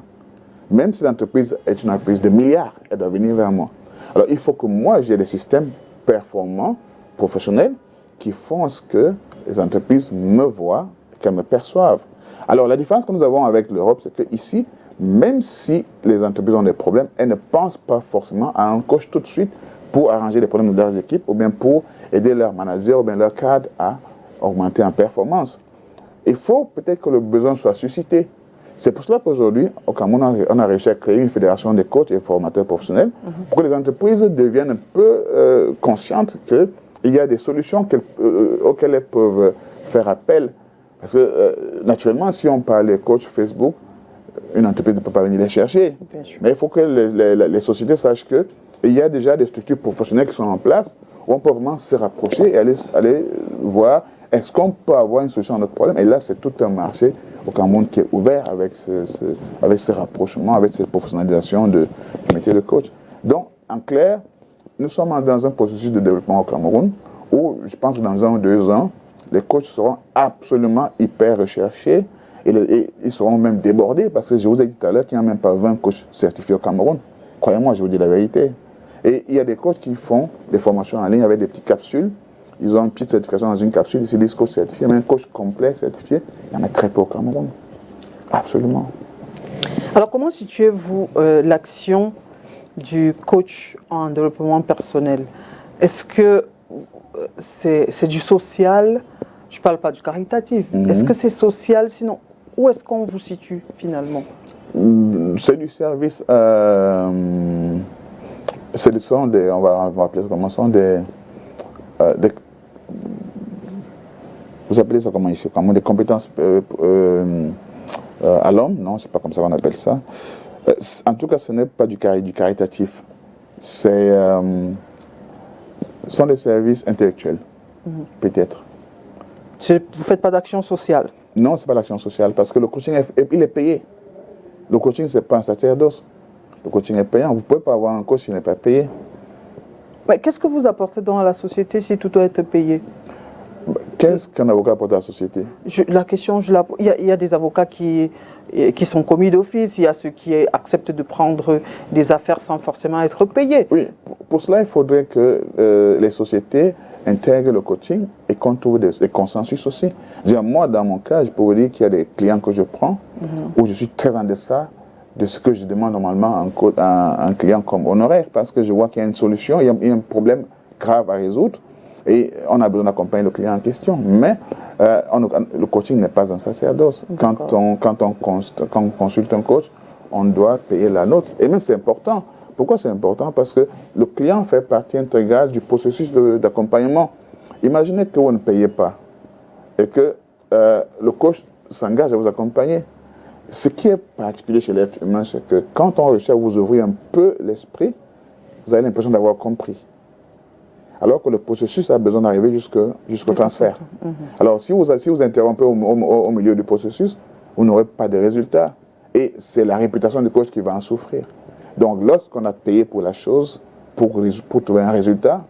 [SPEAKER 2] Même si l'entreprise est une entreprise de milliards, elle doit venir vers moi. Alors il faut que moi j'ai des systèmes performants, professionnels, qui font ce que les entreprises me voient, qu'elles me perçoivent. Alors la différence que nous avons avec l'Europe, c'est qu'ici, même si les entreprises ont des problèmes, elles ne pensent pas forcément à un coach tout de suite pour arranger les problèmes de leurs équipes ou bien pour aider leurs managers ou bien leurs cadres à augmenter en performance. Il faut peut-être que le besoin soit suscité. C'est pour cela qu'aujourd'hui, au Cameroun, on a réussi à créer une fédération des coachs et formateurs professionnels pour que les entreprises deviennent un peu conscientes qu'il y a des solutions auxquelles elles peuvent faire appel. Parce que, naturellement, si on parle des coachs Facebook, une entreprise ne peut pas venir les chercher. Mais il faut que les sociétés sachent qu'il y a déjà des structures professionnelles qui sont en place où on peut vraiment se rapprocher et aller voir est-ce qu'on peut avoir une solution à notre problème. Et là, c'est tout un marché au Cameroun qui est ouvert avec ce rapprochement, avec cette professionnalisation du métier de coach. Donc, en clair, nous sommes dans un processus de développement au Cameroun où, je pense que dans 1 ou 2 ans, les coachs seront absolument hyper recherchés Et ils seront même débordés parce que je vous ai dit tout à l'heure qu'il n'y a même pas 20 coachs certifiés au Cameroun. Croyez-moi, je vous dis la vérité. Et il y a des coachs qui font des formations en ligne avec des petites capsules. Ils ont une petite certification dans une capsule, ils se disent coach certifié, mais un coach complet certifié, il y en a très peu au Cameroun. Absolument.
[SPEAKER 1] Alors, comment situez-vous l'action du coach en développement personnel? Est-ce que c'est du social? Je ne parle pas du caritatif. Est-ce que c'est social? Sinon, où est-ce qu'on vous situe finalement?
[SPEAKER 2] C'est du service. Ce sont des, on va appeler ça comment, sont des vous appelez ça comment ici? Comment des compétences à l'homme? Non, c'est pas comme ça qu'on appelle ça. En tout cas, ce n'est pas du caritatif. Ce sont des services intellectuels, peut-être.
[SPEAKER 1] Vous ne faites pas d'action sociale?
[SPEAKER 2] Non, ce n'est pas l'action sociale, parce que le coaching, il est payé. Le coaching, ce n'est pas un sacerdoce. Le coaching est payant. Vous ne pouvez pas avoir un coach qui n'est pas payé.
[SPEAKER 1] Mais qu'est-ce que vous apportez donc à la société si tout doit être payé?
[SPEAKER 2] Qu'est-ce qu'un avocat apporte à la société?
[SPEAKER 1] La question, il y a des avocats qui sont commis d'office, il y a ceux qui acceptent de prendre des affaires sans forcément être payés.
[SPEAKER 2] Oui, pour cela, il faudrait que les sociétés intègrent le coaching et qu'on trouve des consensus aussi. Moi, dans mon cas, je peux vous dire qu'il y a des clients que je prends où je suis très en deçà de ce que je demande normalement à un client comme honoraire, parce que je vois qu'il y a une solution, il y a un problème grave à résoudre et on a besoin d'accompagner le client en question. Mais le coaching n'est pas un sacerdoce. Quand on consulte un coach, on doit payer la note. Et même c'est important. Pourquoi c'est important? Parce que le client fait partie intégrale du processus d'accompagnement. Imaginez que vous ne payez pas et que le coach s'engage à vous accompagner. Ce qui est particulier chez l'être humain, c'est que quand on réussit à vous ouvrir un peu l'esprit, vous avez l'impression d'avoir compris. Alors que le processus a besoin d'arriver jusqu'au transfert. Alors si vous interrompez au milieu du processus, vous n'aurez pas de résultat. Et c'est la réputation du coach qui va en souffrir. Donc lorsqu'on a payé pour la chose, pour trouver un résultat,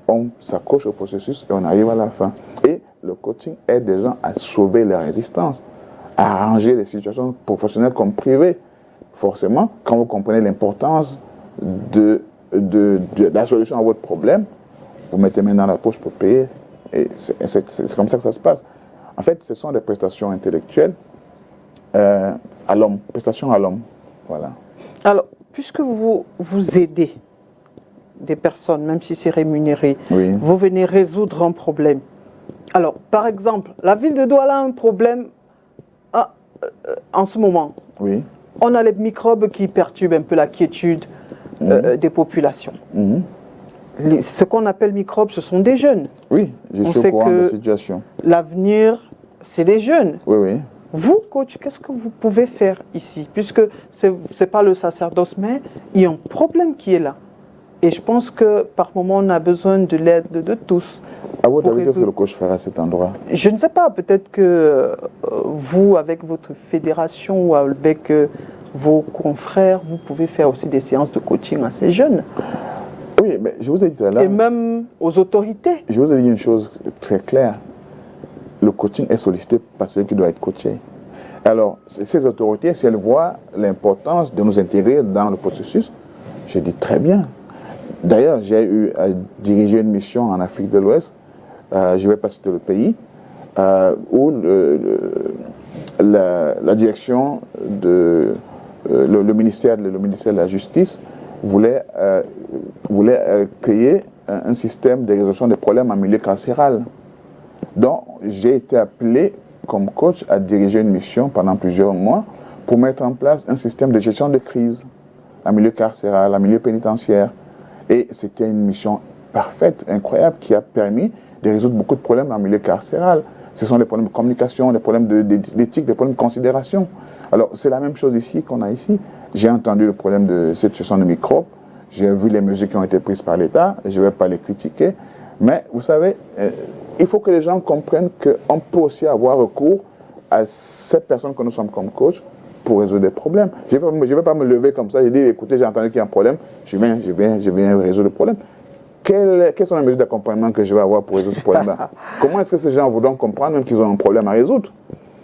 [SPEAKER 2] on s'accroche au processus et on arrive à la fin. Et le coaching aide des gens à sauver leur résistance, à arranger les situations professionnelles comme privées. Forcément, quand vous comprenez l'importance de la solution à votre problème, vous mettez main dans la poche pour payer. Et c'est comme ça que ça se passe. En fait, ce sont des prestations intellectuelles à l'homme, prestations à l'homme. Voilà.
[SPEAKER 1] Alors, puisque vous aidez des personnes, même si c'est rémunéré,
[SPEAKER 2] oui.
[SPEAKER 1] Vous venez résoudre un problème. Alors, par exemple, la ville de Douala a un problème en ce moment.
[SPEAKER 2] Oui.
[SPEAKER 1] On a les microbes qui perturbent un peu la quiétude des populations. Ce qu'on appelle microbes, ce sont des jeunes.
[SPEAKER 2] Oui, je suis au courant de la situation.
[SPEAKER 1] L'avenir, c'est les jeunes.
[SPEAKER 2] Oui, oui.
[SPEAKER 1] Vous, coach, qu'est-ce que vous pouvez faire ici? Puisque ce n'est pas le sacerdoce, mais il y a un problème qui est là. Et je pense que par moment, on a besoin de l'aide de tous.
[SPEAKER 2] À votre avis, qu'est-ce que le coach fera à cet endroit?
[SPEAKER 1] Je ne sais pas. Peut-être que vous, avec votre fédération ou avec vos confrères, vous pouvez faire aussi des séances de coaching à ces jeunes.
[SPEAKER 2] Oui, mais je vous ai dit tout à l'heure.
[SPEAKER 1] Et même aux autorités.
[SPEAKER 2] Je vous ai dit une chose très claire. Le coaching est sollicité par celui qui doit être coaché. Alors, ces autorités, si elles voient l'importance de nous intégrer dans le processus, je dis très bien. D'ailleurs, j'ai eu à diriger une mission en Afrique de l'Ouest, je ne vais pas citer le pays, où la direction le ministère de la Justice voulait créer un système de résolution des problèmes en milieu carcéral. Donc, j'ai été appelé comme coach à diriger une mission pendant plusieurs mois pour mettre en place un système de gestion de crise en milieu carcéral, en milieu pénitentiaire. Et c'était une mission parfaite, incroyable, qui a permis de résoudre beaucoup de problèmes en milieu carcéral. Ce sont des problèmes de communication, des problèmes d'éthique, des problèmes de considération. Alors, c'est la même chose ici qu'on a ici. J'ai entendu le problème de cette gestion de microbes. J'ai vu les mesures qui ont été prises par l'État. Je ne vais pas les critiquer. Mais, vous savez, il faut que les gens comprennent qu'on peut aussi avoir recours à cette personne que nous sommes comme coach pour résoudre des problèmes. Je ne vais pas me lever comme ça et dire, écoutez, j'ai entendu qu'il y a un problème, je viens résoudre le problème. Quelles sont les mesures d'accompagnement que je vais avoir pour résoudre ce problème-là? Comment est-ce que ces gens voudront comprendre même qu'ils ont un problème à résoudre?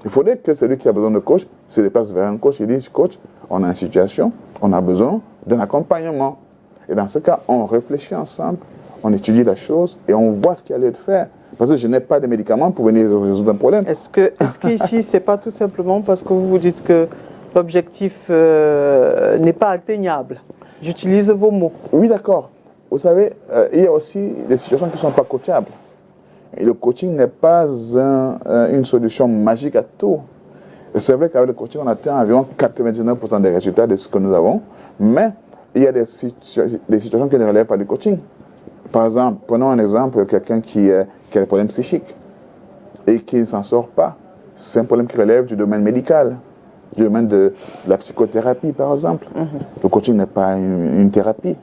[SPEAKER 2] Il faudrait que celui qui a besoin de coach se déplace vers un coach et dise, coach, on a une situation, on a besoin d'un accompagnement. Et dans ce cas, on réfléchit ensemble, on étudie la chose et on voit ce qu'il y a lieu de faire. Parce que je n'ai pas de médicaments pour venir résoudre un problème.
[SPEAKER 1] Est-ce qu'ici, ce n'est pas tout simplement parce que vous vous dites que l'objectif n'est pas atteignable? J'utilise vos mots.
[SPEAKER 2] Oui, d'accord. Vous savez, il y a aussi des situations qui ne sont pas coachables. Et le coaching n'est pas une solution magique à tout. C'est vrai qu'avec le coaching, on atteint environ 99% des résultats de ce que nous avons, mais il y a des situations qui ne relèvent pas du coaching. Par exemple, prenons un exemple, quelqu'un qui a des problèmes psychiques et qui ne s'en sort pas. C'est un problème qui relève du domaine médical, du domaine de la psychothérapie, par exemple. Le coaching n'est pas une thérapie.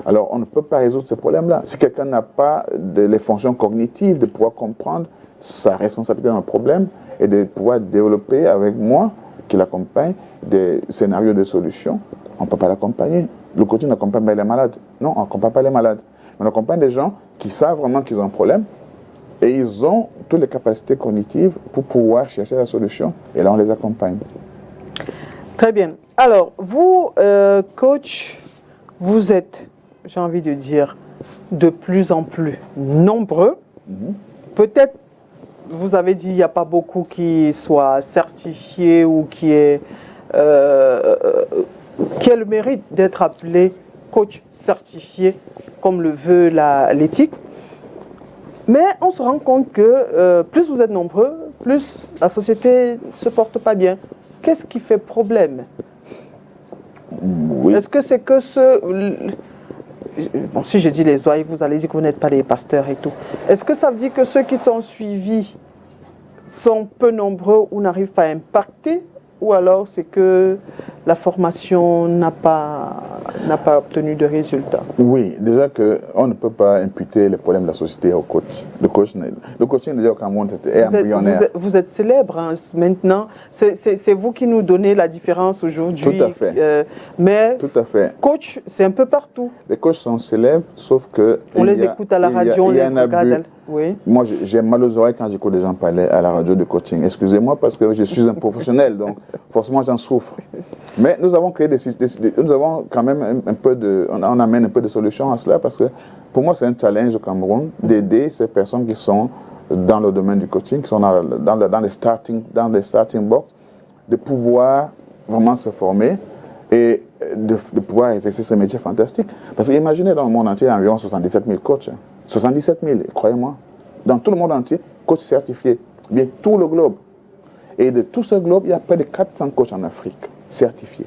[SPEAKER 2] Alors, on ne peut pas résoudre ces problèmes-là. Si quelqu'un n'a pas les fonctions cognitives de pouvoir comprendre sa responsabilité dans le problème et de pouvoir développer avec moi, qui l'accompagne, des scénarios de solutions, on ne peut pas l'accompagner. Le coaching n'accompagne pas les malades. Non, on n'accompagne pas les malades. On accompagne des gens qui savent vraiment qu'ils ont un problème et ils ont toutes les capacités cognitives pour pouvoir chercher la solution. Et là, on les accompagne.
[SPEAKER 1] Très bien. Alors, vous, coach, vous êtes, j'ai envie de dire, de plus en plus nombreux. Peut-être, vous avez dit, il n'y a pas beaucoup qui soient certifiés ou qui aient le mérite d'être appelés coach certifié, comme le veut l'éthique. Mais on se rend compte que plus vous êtes nombreux, plus la société ne se porte pas bien. Qu'est-ce qui fait problème?
[SPEAKER 2] Oui.
[SPEAKER 1] Est-ce que c'est que bon, si je dis les oreilles, vous allez dire que vous n'êtes pas des pasteurs et tout. Est-ce que ça veut dire que ceux qui sont suivis sont peu nombreux ou n'arrivent pas à impacter? Ou alors c'est que la formation n'a pas obtenu de résultats?
[SPEAKER 2] Oui, déjà qu'on ne peut pas imputer les problèmes de la société au coach. Le coaching déjà au Cameroun est embryonnaire.
[SPEAKER 1] Vous êtes célèbre hein, maintenant. C'est vous qui nous donnez la différence aujourd'hui.
[SPEAKER 2] Tout à fait.
[SPEAKER 1] Mais
[SPEAKER 2] tout à fait.
[SPEAKER 1] Coach, c'est un peu partout.
[SPEAKER 2] Les coachs sont célèbres, sauf que...
[SPEAKER 1] On les écoute à la radio, on les regarde. Oui.
[SPEAKER 2] Moi, j'ai mal aux oreilles quand j'écoute des gens parler à la radio de coaching. Excusez-moi parce que je suis un professionnel, donc forcément j'en souffre. Mais nous avons créé nous avons quand même on amène un peu de solutions à cela parce que pour moi c'est un challenge au Cameroun d'aider ces personnes qui sont dans le domaine du coaching, qui sont dans les starting box, de pouvoir vraiment se former et de pouvoir exercer ce métier fantastique. Parce que imaginez dans le monde entier, il y a environ 77 000 coachs. 77 000, croyez-moi. Dans tout le monde entier, coach certifié. Bien, tout le globe. Et de tout ce globe, il y a près de 400 coachs en Afrique certifiés.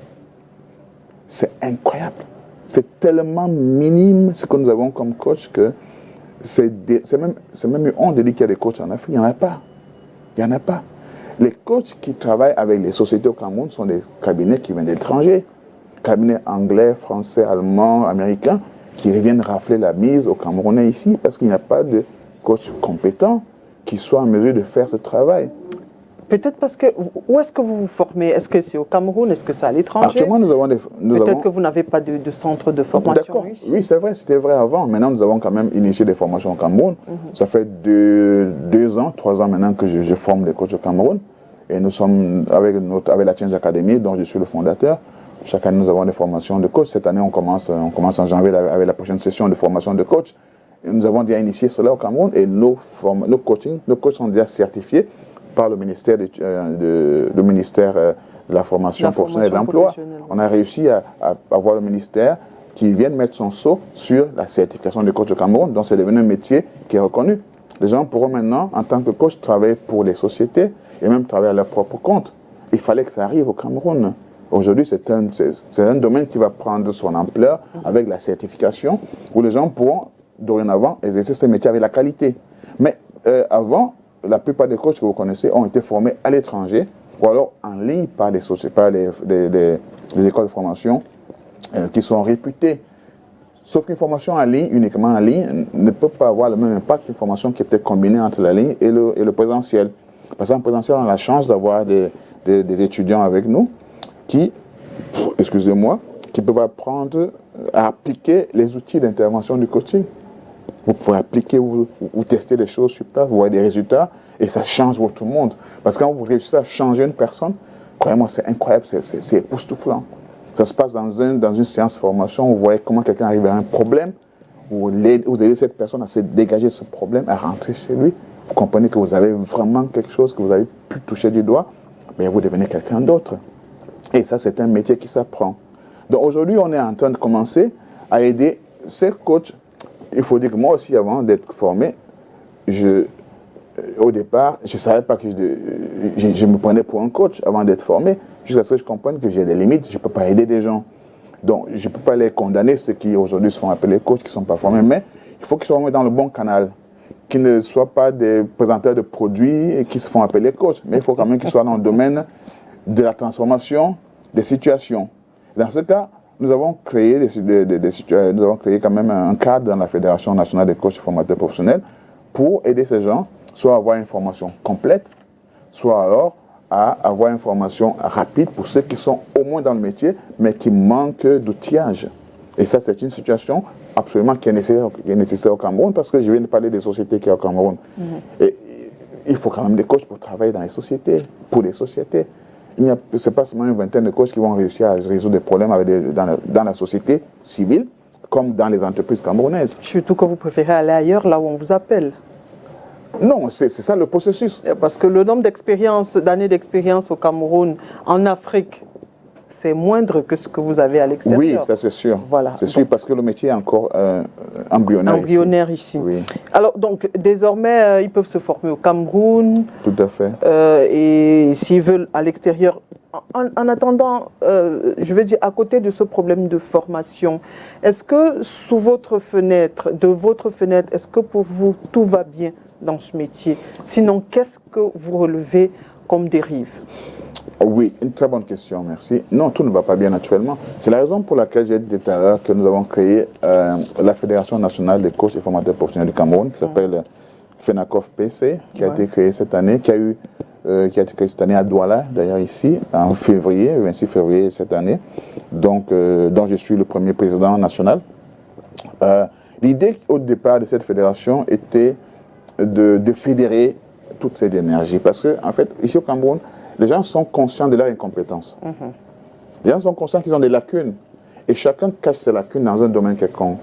[SPEAKER 2] C'est incroyable. C'est tellement minime ce que nous avons comme coach que c'est même une honte de dire qu'il y a des coachs en Afrique. Il n'y en a pas. Il n'y en a pas. Les coachs qui travaillent avec les sociétés au Cameroun sont des cabinets qui viennent d'étrangers. Cabinets anglais, français, allemands, américains, qui viennent rafler la mise aux Camerounais ici parce qu'il n'y a pas de coach compétent qui soit en mesure de faire ce travail.
[SPEAKER 1] Peut-être parce que... Où est-ce que vous vous formez? Est-ce que c'est au Cameroun? Est-ce que c'est à l'étranger?
[SPEAKER 2] Actuellement, nous avons
[SPEAKER 1] Peut-être que vous n'avez pas de centre de formation ici.
[SPEAKER 2] Oui, c'est vrai, c'était vrai avant. Maintenant, nous avons quand même initié des formations au Cameroun. Ça fait 2 ans, 3 ans maintenant que je forme des coachs au Cameroun. Et nous sommes avec la Change Academy, dont je suis le fondateur. Chaque année, nous avons des formations de coach. Cette année, on commence en janvier avec la prochaine session de formation de coach. Et nous avons déjà initié cela au Cameroun et nos coachs sont déjà certifiés par le ministère de la formation professionnelle et de l'emploi. On a réussi à avoir le ministère qui vient de mettre son sceau sur la certification de coach au Cameroun, donc c'est devenu un métier qui est reconnu. Les gens pourront maintenant, en tant que coach, travailler pour les sociétés et même travailler à leur propre compte. Il fallait que ça arrive au Cameroun. Aujourd'hui, c'est un domaine qui va prendre son ampleur avec la certification, où les gens pourront, dorénavant, exercer ce métier avec la qualité. Mais avant, la plupart des coachs que vous connaissez ont été formés à l'étranger, ou alors en ligne par des écoles de formation qui sont réputées. Sauf qu'une formation en ligne, uniquement en ligne, ne peut pas avoir le même impact qu'une formation qui est peut-être combinée entre la ligne et le présentiel. Parce qu'en présentiel, on a la chance d'avoir des étudiants avec nous qui peuvent apprendre à appliquer les outils d'intervention du coaching. Vous pouvez appliquer ou tester des choses sur place, vous voyez des résultats et ça change votre monde. Parce que quand vous réussissez à changer une personne, croyez-moi, c'est incroyable, c'est époustouflant. Ça se passe dans une séance de formation, vous voyez comment quelqu'un arrive à un problème, vous aidez cette personne à se dégager ce problème, à rentrer chez lui. Vous comprenez que vous avez vraiment quelque chose que vous avez pu toucher du doigt, mais vous devenez quelqu'un d'autre. Et ça, c'est un métier qui s'apprend. Donc aujourd'hui, on est en train de commencer à aider ces coachs. Il faut dire que moi aussi, avant d'être formé, au départ, je ne savais pas que je me prenais pour un coach avant d'être formé, jusqu'à ce que je comprenne que j'ai des limites, je ne peux pas aider des gens. Donc, je ne peux pas les condamner, ceux qui aujourd'hui se font appeler coachs, qui ne sont pas formés, mais il faut qu'ils soient dans le bon canal, qu'ils ne soient pas des présenteurs de produits et qui se font appeler coachs, mais il faut quand même qu'ils soient dans le domaine de la transformation des situations. Dans ce cas, nous avons créé nous avons créé quand même un cadre dans la Fédération nationale des coachs et formateurs professionnels pour aider ces gens soit à avoir une formation complète, soit alors à avoir une formation rapide pour ceux qui sont au moins dans le métier, mais qui manquent d'outillage. Et ça, c'est une situation absolument qui est nécessaire au Cameroun, parce que je viens de parler des sociétés qui sont au Cameroun. Et il faut quand même des coachs pour travailler dans les sociétés, pour les sociétés. Ce n'est pas seulement une vingtaine de coachs qui vont réussir à résoudre des problèmes dans la société civile, comme dans les entreprises camerounaises.
[SPEAKER 1] Surtout que vous préférez aller ailleurs, là où on vous appelle.
[SPEAKER 2] Non, c'est ça le processus.
[SPEAKER 1] Parce que le nombre d'années d'expérience au Cameroun, en Afrique, c'est moindre que ce que vous avez à l'extérieur.
[SPEAKER 2] Oui, ça c'est sûr.
[SPEAKER 1] Voilà.
[SPEAKER 2] C'est sûr parce que le métier est encore
[SPEAKER 1] embryonnaire ici.
[SPEAKER 2] Oui.
[SPEAKER 1] Alors, donc, désormais, ils peuvent se former au Cameroun.
[SPEAKER 2] Tout à fait.
[SPEAKER 1] Et s'ils veulent à l'extérieur. En attendant, je veux dire, à côté de ce problème de formation, est-ce que de votre fenêtre, est-ce que pour vous, tout va bien dans ce métier? Sinon, qu'est-ce que vous relevez comme dérive?
[SPEAKER 2] Oui, une très bonne question, merci. Non, tout ne va pas bien naturellement. C'est la raison pour laquelle j'ai dit tout à l'heure que nous avons créé la Fédération nationale des coachs et formateurs professionnels du Cameroun, qui s'appelle FENACOF PC, qui a été créée cette année, qui a été créée cette année à Douala, d'ailleurs ici, en février, le 26 février cette année, dont je suis le premier président national. L'idée au départ de cette fédération était de fédérer toute cette énergie, parce que en fait, ici au Cameroun, les gens sont conscients de leur incompétence. Les gens sont conscients qu'ils ont des lacunes. Et chacun cache ses lacunes dans un domaine quelconque.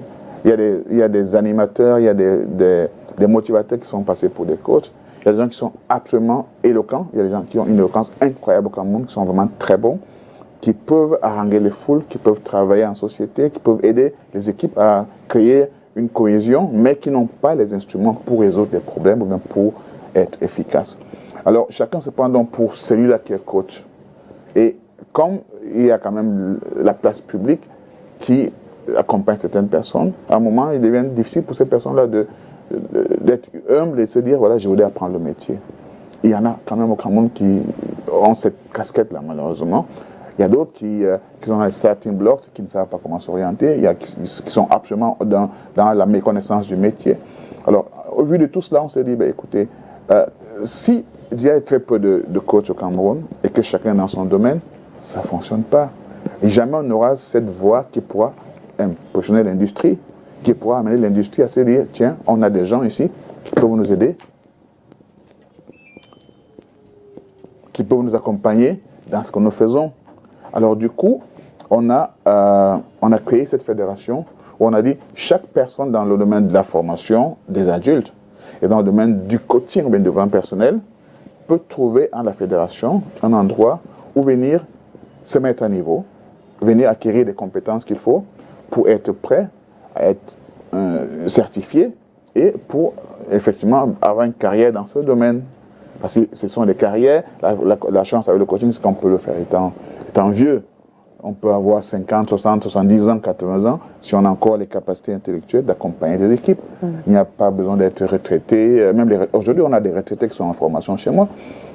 [SPEAKER 2] Il y a des animateurs, il y a des motivateurs qui sont passés pour des coachs. Il y a des gens qui sont absolument éloquents. Il y a des gens qui ont une éloquence incroyable au Cameroun, qui sont vraiment très bons, qui peuvent haranguer les foules, qui peuvent travailler en société, qui peuvent aider les équipes à créer une cohésion, mais qui n'ont pas les instruments pour résoudre des problèmes ou bien pour être efficaces. Alors, chacun se prend donc pour celui-là qui est coach. Et comme il y a quand même la place publique qui accompagne certaines personnes, à un moment, il devient difficile pour ces personnes-là d'être humbles et de se dire, voilà, je voudrais apprendre le métier. Il y en a quand même au Cameroun qui ont cette casquette-là, malheureusement. Il y a d'autres qui sont dans les starting blocks, qui ne savent pas comment s'orienter. Il y a qui sont absolument dans la méconnaissance du métier. Alors, au vu de tout cela, on s'est dit, écoutez, si il y a très peu de coachs au Cameroun et que chacun est dans son domaine, ça ne fonctionne pas. Et jamais on aura cette voie qui pourra impressionner l'industrie, qui pourra amener l'industrie à se dire, tiens, on a des gens ici qui peuvent nous aider, qui peuvent nous accompagner dans ce que nous faisons. Alors du coup, on a créé cette fédération où on a dit, chaque personne dans le domaine de la formation des adultes et dans le domaine du coaching ou bien du développement personnel peut trouver en la fédération un endroit où venir se mettre à niveau, venir acquérir des compétences qu'il faut pour être prêt à être certifié et pour effectivement avoir une carrière dans ce domaine. Parce que ce sont des carrières, la chance avec le coaching, c'est qu'on peut le faire étant vieux. On peut avoir 50, 60, 70 ans, 80 ans, si on a encore les capacités intellectuelles d'accompagner des équipes. Il n'y a pas besoin d'être retraité. Aujourd'hui, on a des retraités qui sont en formation chez moi.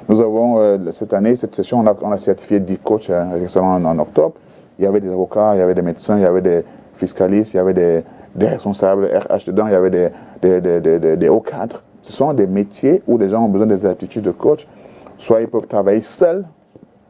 [SPEAKER 2] Nous avons, cette année, cette session, on a certifié 10 coachs récemment en octobre. Il y avait des avocats, il y avait des médecins, il y avait des fiscalistes, il y avait des responsables RH dedans, il y avait des hauts cadres. Ce sont des métiers où les gens ont besoin des aptitudes de coach. Soit ils peuvent travailler seuls,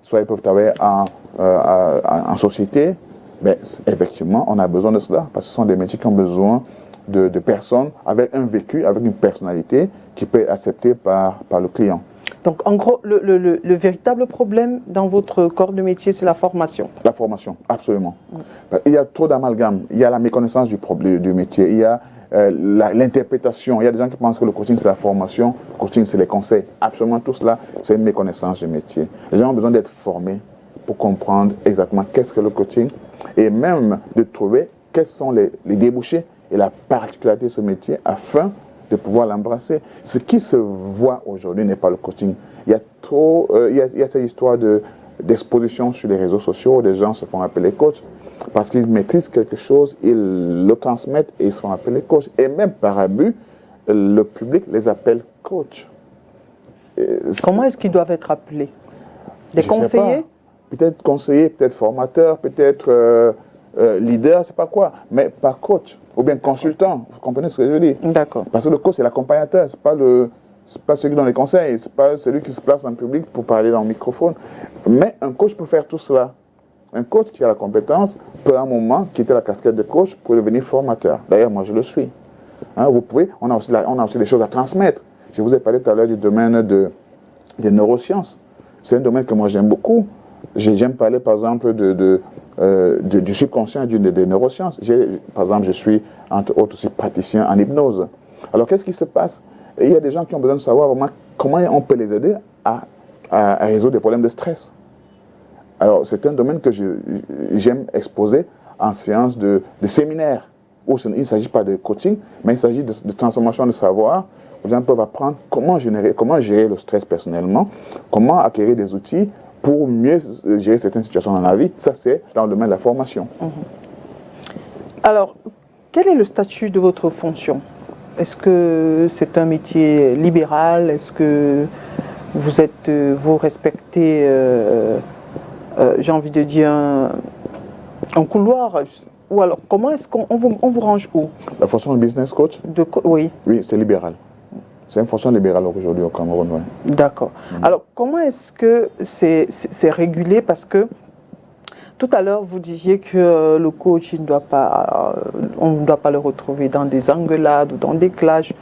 [SPEAKER 2] soit ils peuvent travailler en société. Mais effectivement, on a besoin de cela parce que ce sont des métiers qui ont besoin de personnes avec un vécu, avec une personnalité qui peut être acceptée par le client.
[SPEAKER 1] Donc, en gros, le véritable problème dans votre corps de métier, c'est la formation.
[SPEAKER 2] La formation, absolument. Il y a trop d'amalgame. Il y a la méconnaissance du métier. Il y a l'interprétation. Il y a des gens qui pensent que le coaching, c'est la formation. Le coaching, c'est les conseils. Absolument tout cela, c'est une méconnaissance du métier. Les gens ont besoin d'être formés pour comprendre exactement qu'est-ce que le coaching et même de trouver quels sont les débouchés et la particularité de ce métier afin de pouvoir l'embrasser. Ce qui se voit aujourd'hui n'est pas le coaching. Il y a trop, il y a cette histoire d'exposition sur les réseaux sociaux. Des gens se font appeler coach parce qu'ils maîtrisent quelque chose, ils le transmettent et ils se font appeler coach. Et même par abus, le public les appelle coach.
[SPEAKER 1] Comment est-ce qu'ils doivent être appelés? Des conseillers?
[SPEAKER 2] Peut-être conseiller, peut-être formateur, peut-être leader, je ne sais pas quoi, mais pas coach, ou bien consultant, vous comprenez ce que je veux dire?
[SPEAKER 1] D'accord.
[SPEAKER 2] Parce que le coach, c'est l'accompagnateur, ce n'est pas celui qui donne les conseils, ce n'est pas celui qui se place en public pour parler dans le microphone. Mais un coach peut faire tout cela. Un coach qui a la compétence peut à un moment quitter la casquette de coach pour devenir formateur. D'ailleurs, moi, je le suis. Hein, vous pouvez, on a aussi des choses à transmettre. Je vous ai parlé tout à l'heure du domaine des neurosciences. C'est un domaine que moi, j'aime beaucoup. J'aime parler, par exemple, du subconscient et des neurosciences. Par exemple, je suis, entre autres, aussi praticien en hypnose. Alors, qu'est-ce qui se passe? Il y a des gens qui ont besoin de savoir vraiment comment on peut les aider à résoudre des problèmes de stress. Alors, c'est un domaine que j'aime exposer en séance de séminaire, où il ne s'agit pas de coaching, mais il s'agit de transformation de savoir. Les gens peuvent apprendre comment gérer le stress personnellement, comment acquérir des outils pour mieux gérer certaines situations dans la vie. Ça, c'est dans le domaine de la formation.
[SPEAKER 1] Alors, quel est le statut de votre fonction? Est-ce que c'est un métier libéral? Est-ce que vous respectez, j'ai envie de dire, un couloir? Ou alors, comment est-ce qu'on vous range où?
[SPEAKER 2] La fonction de business coach?
[SPEAKER 1] Oui.
[SPEAKER 2] Oui, c'est libéral. C'est une fonction libérale aujourd'hui au Cameroun. Ouais.
[SPEAKER 1] D'accord. Alors, comment est-ce que c'est régulé? Parce que tout à l'heure, vous disiez que le coach, on ne doit pas le retrouver dans des engueulades ou dans des clashs.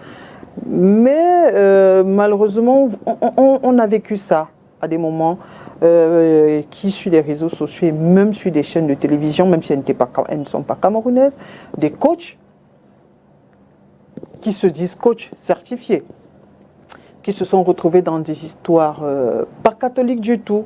[SPEAKER 1] Mais malheureusement, on a vécu ça à des moments qui, sur les réseaux sociaux et même sur des chaînes de télévision, même si elles ne sont pas camerounaises, des coachs qui se disent coachs certifiés, qui se sont retrouvés dans des histoires pas catholiques du tout.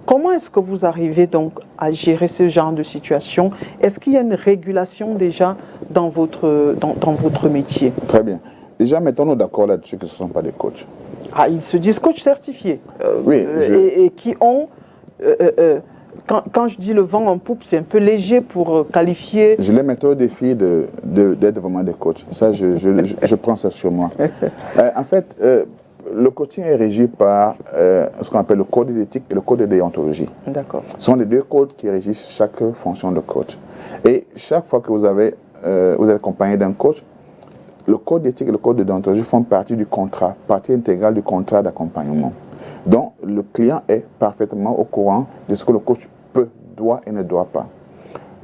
[SPEAKER 1] Comment est-ce que vous arrivez donc à gérer ce genre de situation? Est-ce qu'il y a une régulation déjà dans votre métier?
[SPEAKER 2] Très bien. Déjà, mettons-nous d'accord là-dessus que ce ne sont pas des coachs.
[SPEAKER 1] Ah, ils se disent coachs certifiés.
[SPEAKER 2] Oui.
[SPEAKER 1] Et qui ont... Quand je dis le vent en poupe, c'est un peu léger pour qualifier...
[SPEAKER 2] Je les mettais au défi d'être vraiment des coachs. Ça, je prends ça sur moi. En fait, le coaching est régi par ce qu'on appelle le code d'éthique et le code de déontologie.
[SPEAKER 1] D'accord.
[SPEAKER 2] Ce sont les deux codes qui régissent chaque fonction de coach. Et chaque fois que vous êtes accompagné d'un coach, le code d'éthique et le code de déontologie font partie du contrat, partie intégrale du contrat d'accompagnement. Donc, le client est parfaitement au courant de ce que le coach peut, doit et ne doit pas.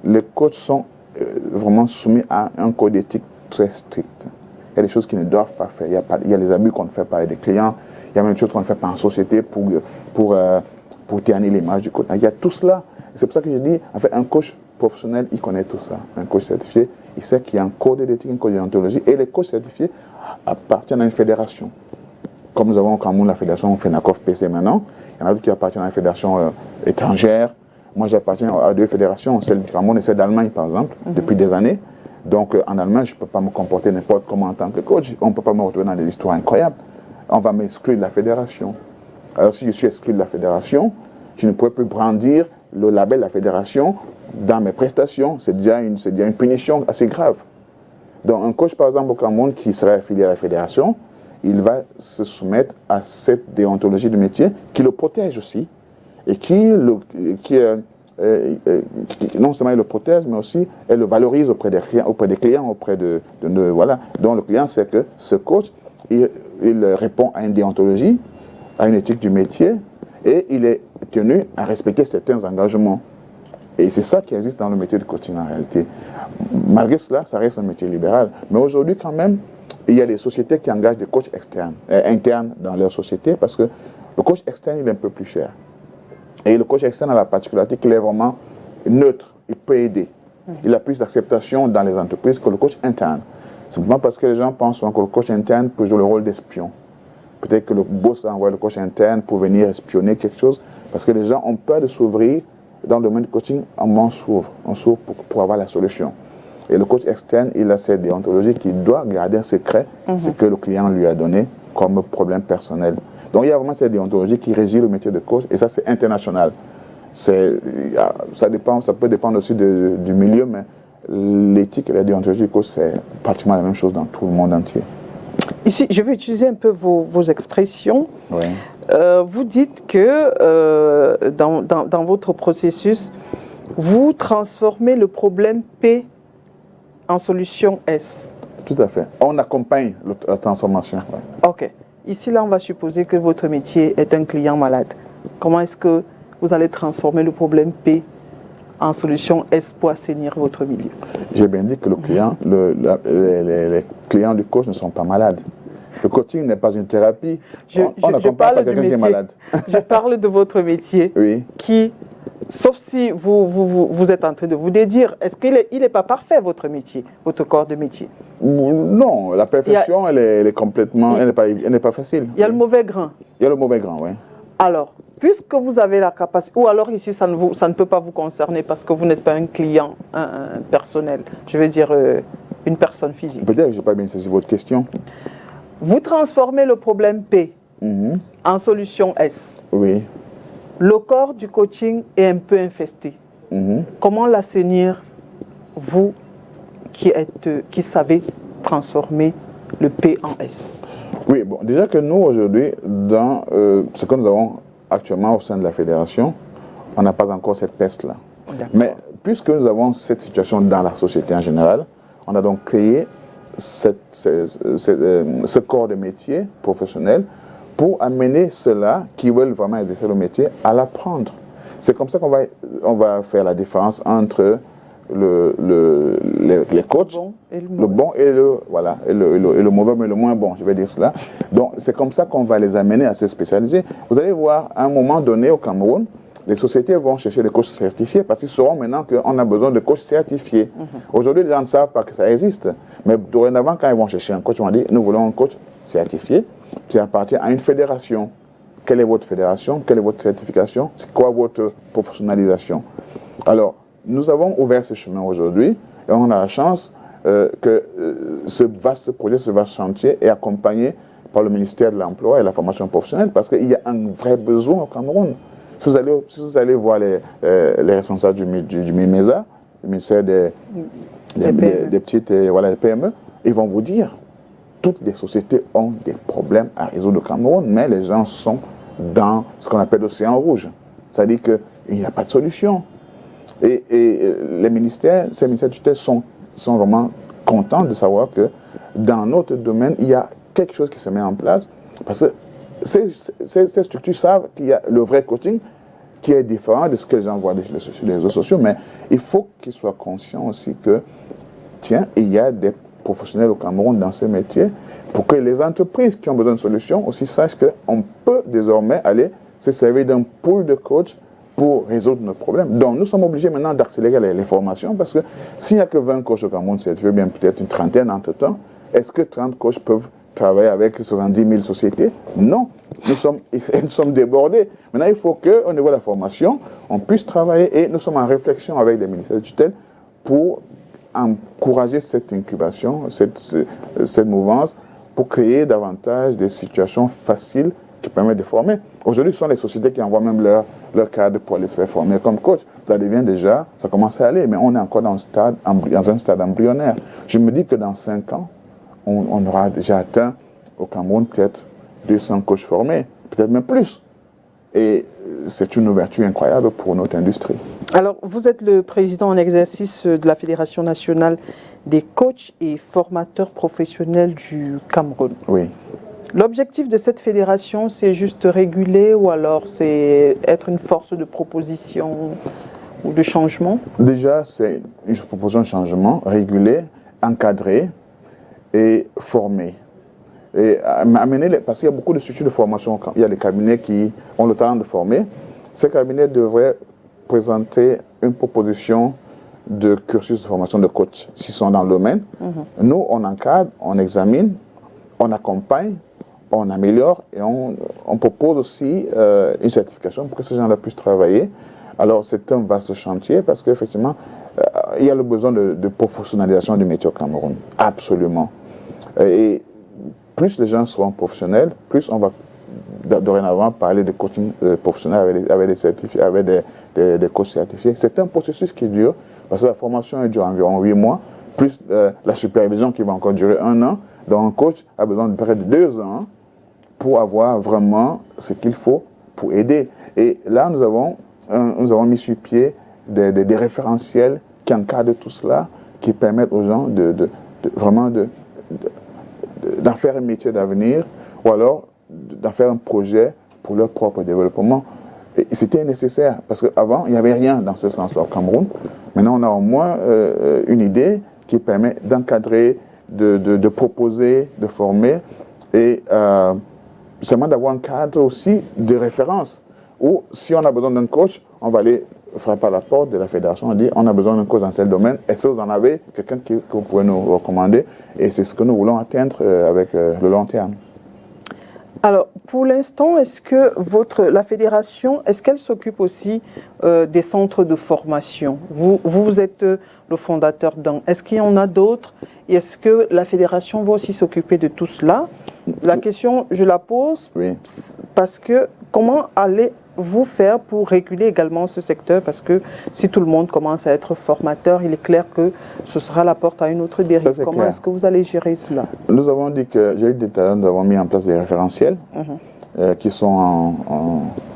[SPEAKER 2] Les coachs sont vraiment soumis à un code d'éthique très strict. Il y a des choses qu'ils ne doivent pas faire. Il y a les abus qu'on ne fait pas avec des clients. Il y a même des choses qu'on ne fait pas en société pour ternir l'image du coach. Il y a tout cela. C'est pour ça que je dis, en fait, un coach professionnel, il connaît tout ça. Un coach certifié, il sait qu'il y a un code d'éthique, un code de déontologie. Et les coachs certifiés appartiennent à une fédération. Comme nous avons au Cameroun la fédération FENACOF PC maintenant, il y en a d'autres qui appartiennent à une fédération étrangère. Moi, j'appartiens à deux fédérations, celle du Cameroun et celle d'Allemagne, par exemple, depuis des années. Donc, en Allemagne, je ne peux pas me comporter n'importe comment en tant que coach. On ne peut pas me retrouver dans des histoires incroyables. On va m'exclure de la fédération. Alors, si je suis exclu de la fédération, je ne pourrais plus brandir le label de la fédération dans mes prestations. C'est déjà une punition assez grave. Donc, un coach, par exemple, au Cameroun, qui serait affilié à la fédération, il va se soumettre à cette déontologie de métier qui le protège aussi et qui non seulement il le protège, mais aussi elle le valorise auprès des clients, voilà. Donc le client sait que ce coach, il répond à une déontologie, à une éthique du métier, et il est tenu à respecter certains engagements. Et c'est ça qui existe dans le métier de coaching en réalité. Malgré cela, ça reste un métier libéral. Mais aujourd'hui, quand même, il y a des sociétés qui engagent des coachs internes dans leur société parce que le coach externe, il est un peu plus cher. Et le coach externe a la particularité qu'il est vraiment neutre, il peut aider. Il a plus d'acceptation dans les entreprises que le coach interne. Simplement parce que les gens pensent que le coach interne peut jouer le rôle d'espion. Peut-être que le boss envoie le coach interne pour venir espionner quelque chose, parce que les gens ont peur de s'ouvrir dans le domaine du coaching. On s'ouvre pour avoir la solution. Et le coach externe, il a cette déontologie qu'il doit garder un secret, ce que le client lui a donné comme problème personnel. Donc il y a vraiment cette déontologie qui régit le métier de coach, et ça c'est international. Ça peut dépendre aussi du milieu, mais l'éthique et la déontologie du coach, c'est pratiquement la même chose dans tout le monde entier.
[SPEAKER 1] Ici, je vais utiliser un peu vos expressions.
[SPEAKER 2] Oui.
[SPEAKER 1] Vous dites que dans votre processus, vous transformez le problème P en solution S.
[SPEAKER 2] Tout à fait. On accompagne la transformation. Ouais.
[SPEAKER 1] OK. Ici, là, on va supposer que votre métier est un client malade. Comment est-ce que vous allez transformer le problème P en solution S pour assainir votre milieu?
[SPEAKER 2] J'ai bien dit que le client, les clients du coach ne sont pas malades. Le coaching n'est pas une thérapie. On n'accompagne pas quelqu'un qui est malade.
[SPEAKER 1] Je parle de votre métier qui, sauf si vous êtes en train de vous dédire, est-ce qu'il n'est pas parfait, votre métier, votre corps de métier?
[SPEAKER 2] Non, la perfection, elle est complètement, elle n'est pas facile.
[SPEAKER 1] Il y a le mauvais grain.
[SPEAKER 2] Il y a le mauvais grain, oui.
[SPEAKER 1] Alors, puisque vous avez la capacité, ou alors ici, ça ne peut pas vous concerner parce que vous n'êtes pas un client un personnel, je veux dire une personne physique.
[SPEAKER 2] Peut-être que je n'ai pas bien saisi votre question.
[SPEAKER 1] Vous transformez le problème P en solution S.
[SPEAKER 2] Oui.
[SPEAKER 1] Le corps du coaching est un peu infesté. Comment l'assainir, vous qui savez transformer le P en S?
[SPEAKER 2] Oui, bon, déjà que nous, aujourd'hui, dans ce que nous avons actuellement au sein de la fédération, on n'a pas encore cette peste-là. Mais puisque nous avons cette situation dans la société en général, on a donc créé ce corps de métier professionnel pour amener ceux-là qui veulent vraiment exercer le métier à l'apprendre. C'est comme ça qu'on va faire la différence entre les coachs, le bon et le mauvais, mais le moins bon, je vais dire cela. Donc, c'est comme ça qu'on va les amener à se spécialiser. Vous allez voir, à un moment donné au Cameroun, les sociétés vont chercher des coachs certifiés parce qu'ils sauront maintenant qu'on a besoin de coachs certifiés. Aujourd'hui, les gens ne savent pas que ça existe. Mais dorénavant, quand ils vont chercher un coach, ils vont dire, nous voulons un coach certifié qui appartient à une fédération. Quelle est votre fédération? Quelle est votre certification? C'est quoi votre professionnalisation? Alors, nous avons ouvert ce chemin aujourd'hui et on a la chance que ce vaste projet, ce vaste chantier est accompagné par le ministère de l'Emploi et de la formation professionnelle parce qu'il y a un vrai besoin au Cameroun. Si vous allez voir les responsables du MIMESA, le ministère des petites les PME, ils vont vous dire toutes les sociétés ont des problèmes à résoudre au Cameroun, mais les gens sont dans ce qu'on appelle l'océan rouge. C'est-à-dire qu'il n'y a pas de solution. Et ces ministères tutelles sont vraiment contents de savoir que dans notre domaine, il y a quelque chose qui se met en place. Parce que ces structures savent qu'il y a le vrai coaching qui est différent de ce que les gens voient sur les réseaux sociaux, mais il faut qu'ils soient conscients aussi que, tiens, il y a des professionnels au Cameroun dans ce métier, pour que les entreprises qui ont besoin de solutions aussi sachent qu'on peut désormais aller se servir d'un pool de coachs pour résoudre nos problèmes. Donc, nous sommes obligés maintenant d'accélérer les formations parce que s'il n'y a que 20 coachs au Cameroun, c'est bien peut-être une trentaine entre-temps, est-ce que 30 coachs peuvent travailler avec 70 000 sociétés? Non, nous sommes débordés. Maintenant, il faut qu'au niveau de la formation, on puisse travailler et nous sommes en réflexion avec les ministères de tutelle pour encourager cette incubation, cette mouvance, pour créer davantage des situations faciles qui permettent de former. Aujourd'hui, ce sont les sociétés qui envoient même leur cadre pour aller se faire former comme coach. Ça devient déjà, ça commence à aller, mais on est encore dans un stade embryonnaire. Je me dis que dans 5 ans, on aura déjà atteint au Cameroun peut-être 200 coachs formés, peut-être même plus. Et c'est une ouverture incroyable pour notre industrie.
[SPEAKER 1] Alors, vous êtes le président en exercice de la Fédération nationale des coachs et formateurs professionnels du Cameroun.
[SPEAKER 2] Oui.
[SPEAKER 1] L'objectif de cette fédération, c'est juste réguler ou alors c'est être une force de proposition ou de changement?
[SPEAKER 2] Déjà, c'est une proposition de changement régulée, encadrée et formée. Et parce qu'il y a beaucoup de structures de formation, il y a des cabinets qui ont le talent de former. Ces cabinets devraient présenter une proposition de cursus de formation de coach, s'ils sont dans le domaine. Nous, on encadre, on examine, on accompagne, on améliore et on propose aussi une certification pour que ces gens-là puissent travailler. Alors, c'est un vaste chantier parce qu'effectivement, il y a le besoin de professionnalisation du métier au Cameroun. Absolument. Et plus les gens seront professionnels, plus on va dorénavant parler de coaching professionnel avec des coachs certifiés. C'est un processus qui dure, parce que la formation elle dure environ 8 mois, plus la supervision qui va encore durer 1 an. Donc un coach a besoin de près de 2 ans pour avoir vraiment ce qu'il faut pour aider. Et là, nous avons mis sur pied des référentiels qui encadrent tout cela, qui permettent aux gens vraiment d'en faire un métier d'avenir, ou alors d'en faire un projet pour leur propre développement. Et c'était nécessaire, parce qu'avant, il n'y avait rien dans ce sens-là au Cameroun. Maintenant, on a au moins une idée qui permet d'encadrer, de proposer, de former, et seulement d'avoir un cadre aussi de référence, où si on a besoin d'un coach, on va aller frapper à la porte de la fédération et dire on a besoin d'un coach dans tel domaine. Est-ce que vous en avez quelqu'un que vous pouvez nous recommander? Et c'est ce que nous voulons atteindre avec le long terme.
[SPEAKER 1] Alors, pour l'instant, est-ce que la fédération, est-ce qu'elle s'occupe aussi des centres de formation? Vous êtes le fondateur d'un. Est-ce qu'il y en a d'autres? Et est-ce que la fédération va aussi s'occuper de tout cela? La question, je la pose parce que comment allez-vous faire pour réguler également ce secteur? Parce que si tout le monde commence à être formateur, il est clair que ce sera la porte à une autre dérive. Comment est-ce que vous allez gérer cela?
[SPEAKER 2] Nous avons dit que, j'ai eu des talents, nous avons mis en place des référentiels qui sont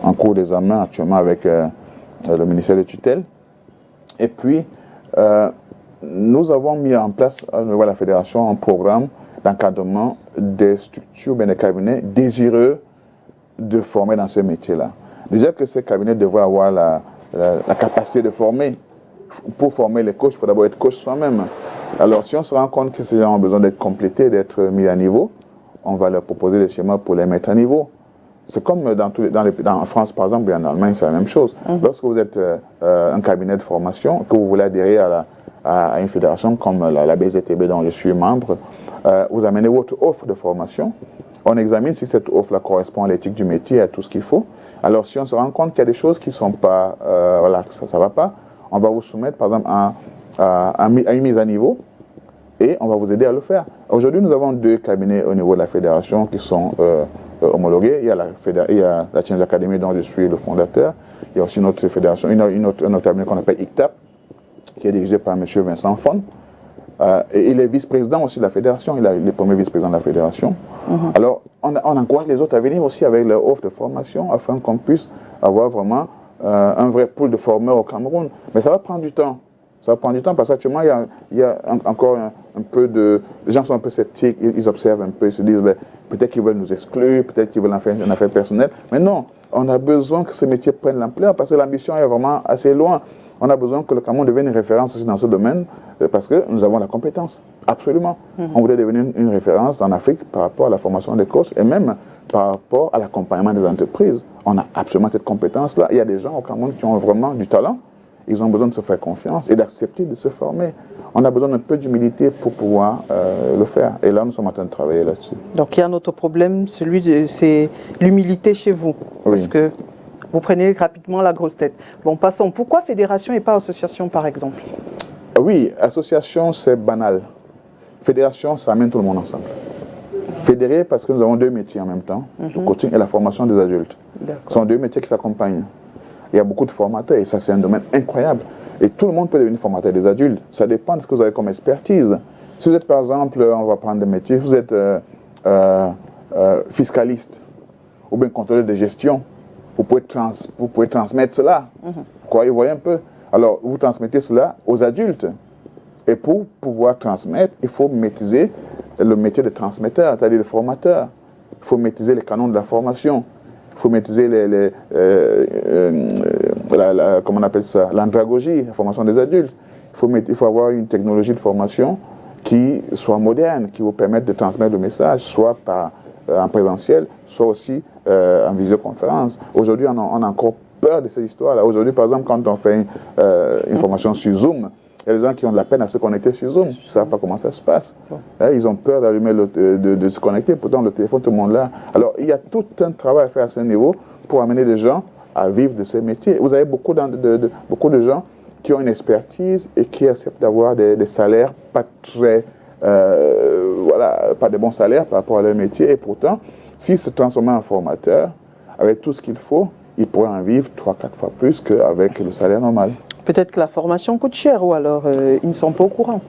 [SPEAKER 2] en cours d'examen actuellement avec le ministère de tutelle. Et puis, nous avons mis en place au niveau de la fédération un programme d'encadrement des structures, des cabinets désireux de former dans ce métier-là. Déjà que ces cabinets devraient avoir la capacité de former. Pour former les coachs, il faut d'abord être coach soi-même. Alors, si on se rend compte que ces gens ont besoin d'être complétés, d'être mis à niveau, on va leur proposer des schémas pour les mettre à niveau. C'est comme en France, par exemple, et en Allemagne, c'est la même chose. Lorsque vous êtes un cabinet de formation, que vous voulez adhérer à une fédération comme la BZTB dont je suis membre, vous amenez votre offre de formation. On examine si cette offre-là correspond à l'éthique du métier, à tout ce qu'il faut. Alors, si on se rend compte qu'il y a des choses qui ne sont pas, ça ne va pas, on va vous soumettre, par exemple, à une mise à niveau et on va vous aider à le faire. Aujourd'hui, nous avons 2 cabinets au niveau de la fédération qui sont homologués. Il y a la Change Academy dont je suis le fondateur. Il y a aussi une autre fédération, un autre cabinet qu'on appelle ICTAP, qui est dirigé par M. Vincent Fon. Et il est vice-président aussi de la fédération, il est le premier vice-président de la fédération. Alors, on encourage les autres à venir aussi avec leur offre de formation afin qu'on puisse avoir vraiment un vrai pool de formeurs au Cameroun. Mais ça va prendre du temps. Ça va prendre du temps parce qu'actuellement, il y a encore un peu de... Les gens sont un peu sceptiques, ils observent un peu, ils se disent peut-être qu'ils veulent nous exclure, peut-être qu'ils veulent en faire une affaire personnelle. Mais non, on a besoin que ce métier prenne l'ampleur parce que l'ambition est vraiment assez loin. On a besoin que le Cameroun devienne une référence aussi dans ce domaine parce que nous avons la compétence, absolument. On voudrait devenir une référence en Afrique par rapport à la formation des coachs et même par rapport à l'accompagnement des entreprises. On a absolument cette compétence-là. Il y a des gens au Cameroun qui ont vraiment du talent. Ils ont besoin de se faire confiance et d'accepter de se former. On a besoin d'un peu d'humilité pour pouvoir le faire. Et là, nous sommes en train de travailler là-dessus.
[SPEAKER 1] Donc, il y a un autre problème, c'est l'humilité chez vous.
[SPEAKER 2] Oui.
[SPEAKER 1] Parce que vous prenez rapidement la grosse tête. Bon, passons. Pourquoi fédération et pas association, par exemple?
[SPEAKER 2] Oui, association, c'est banal. Fédération, ça amène tout le monde ensemble. Fédérer, parce que nous avons 2 métiers en même temps, le coaching et la formation des adultes. Ce sont 2 métiers qui s'accompagnent. Il y a beaucoup de formateurs et ça, c'est un domaine incroyable. Et tout le monde peut devenir formateur des adultes. Ça dépend de ce que vous avez comme expertise. Si vous êtes, par exemple, on va prendre des métiers, vous êtes fiscaliste ou bien contrôleur de gestion, vous pouvez transmettre cela. Vous voyez un peu. Alors, vous transmettez cela aux adultes. Et pour pouvoir transmettre, il faut maîtriser le métier de transmetteur, c'est-à-dire de formateur. Il faut maîtriser les canons de la formation. Il il faut maîtriser comment on appelle ça, l'andragogie, la formation des adultes. Il faut avoir une technologie de formation qui soit moderne, qui vous permette de transmettre le message, soit en présentiel, soit aussi en visioconférence. Aujourd'hui, on a encore peur de ces histoires-là. Aujourd'hui, par exemple, quand on fait une formation sur Zoom, il y a des gens qui ont de la peine à se connecter sur Zoom. Ils ne savent pas comment ça se passe. Ils ont peur d'allumer, de se connecter. Pourtant, le téléphone, tout le monde l'a. Alors, il y a tout un travail à faire à ce niveau pour amener les gens à vivre de ces métiers. Vous avez beaucoup de gens qui ont une expertise et qui acceptent d'avoir des salaires pas très... pas de bons salaires par rapport à leur métier. Et pourtant, s'ils se transformaient en formateurs, avec tout ce qu'il faut, ils pourraient en vivre 3-4 fois plus qu'avec le salaire normal.
[SPEAKER 1] Peut-être que la formation coûte cher ou alors ils ne sont pas au courant.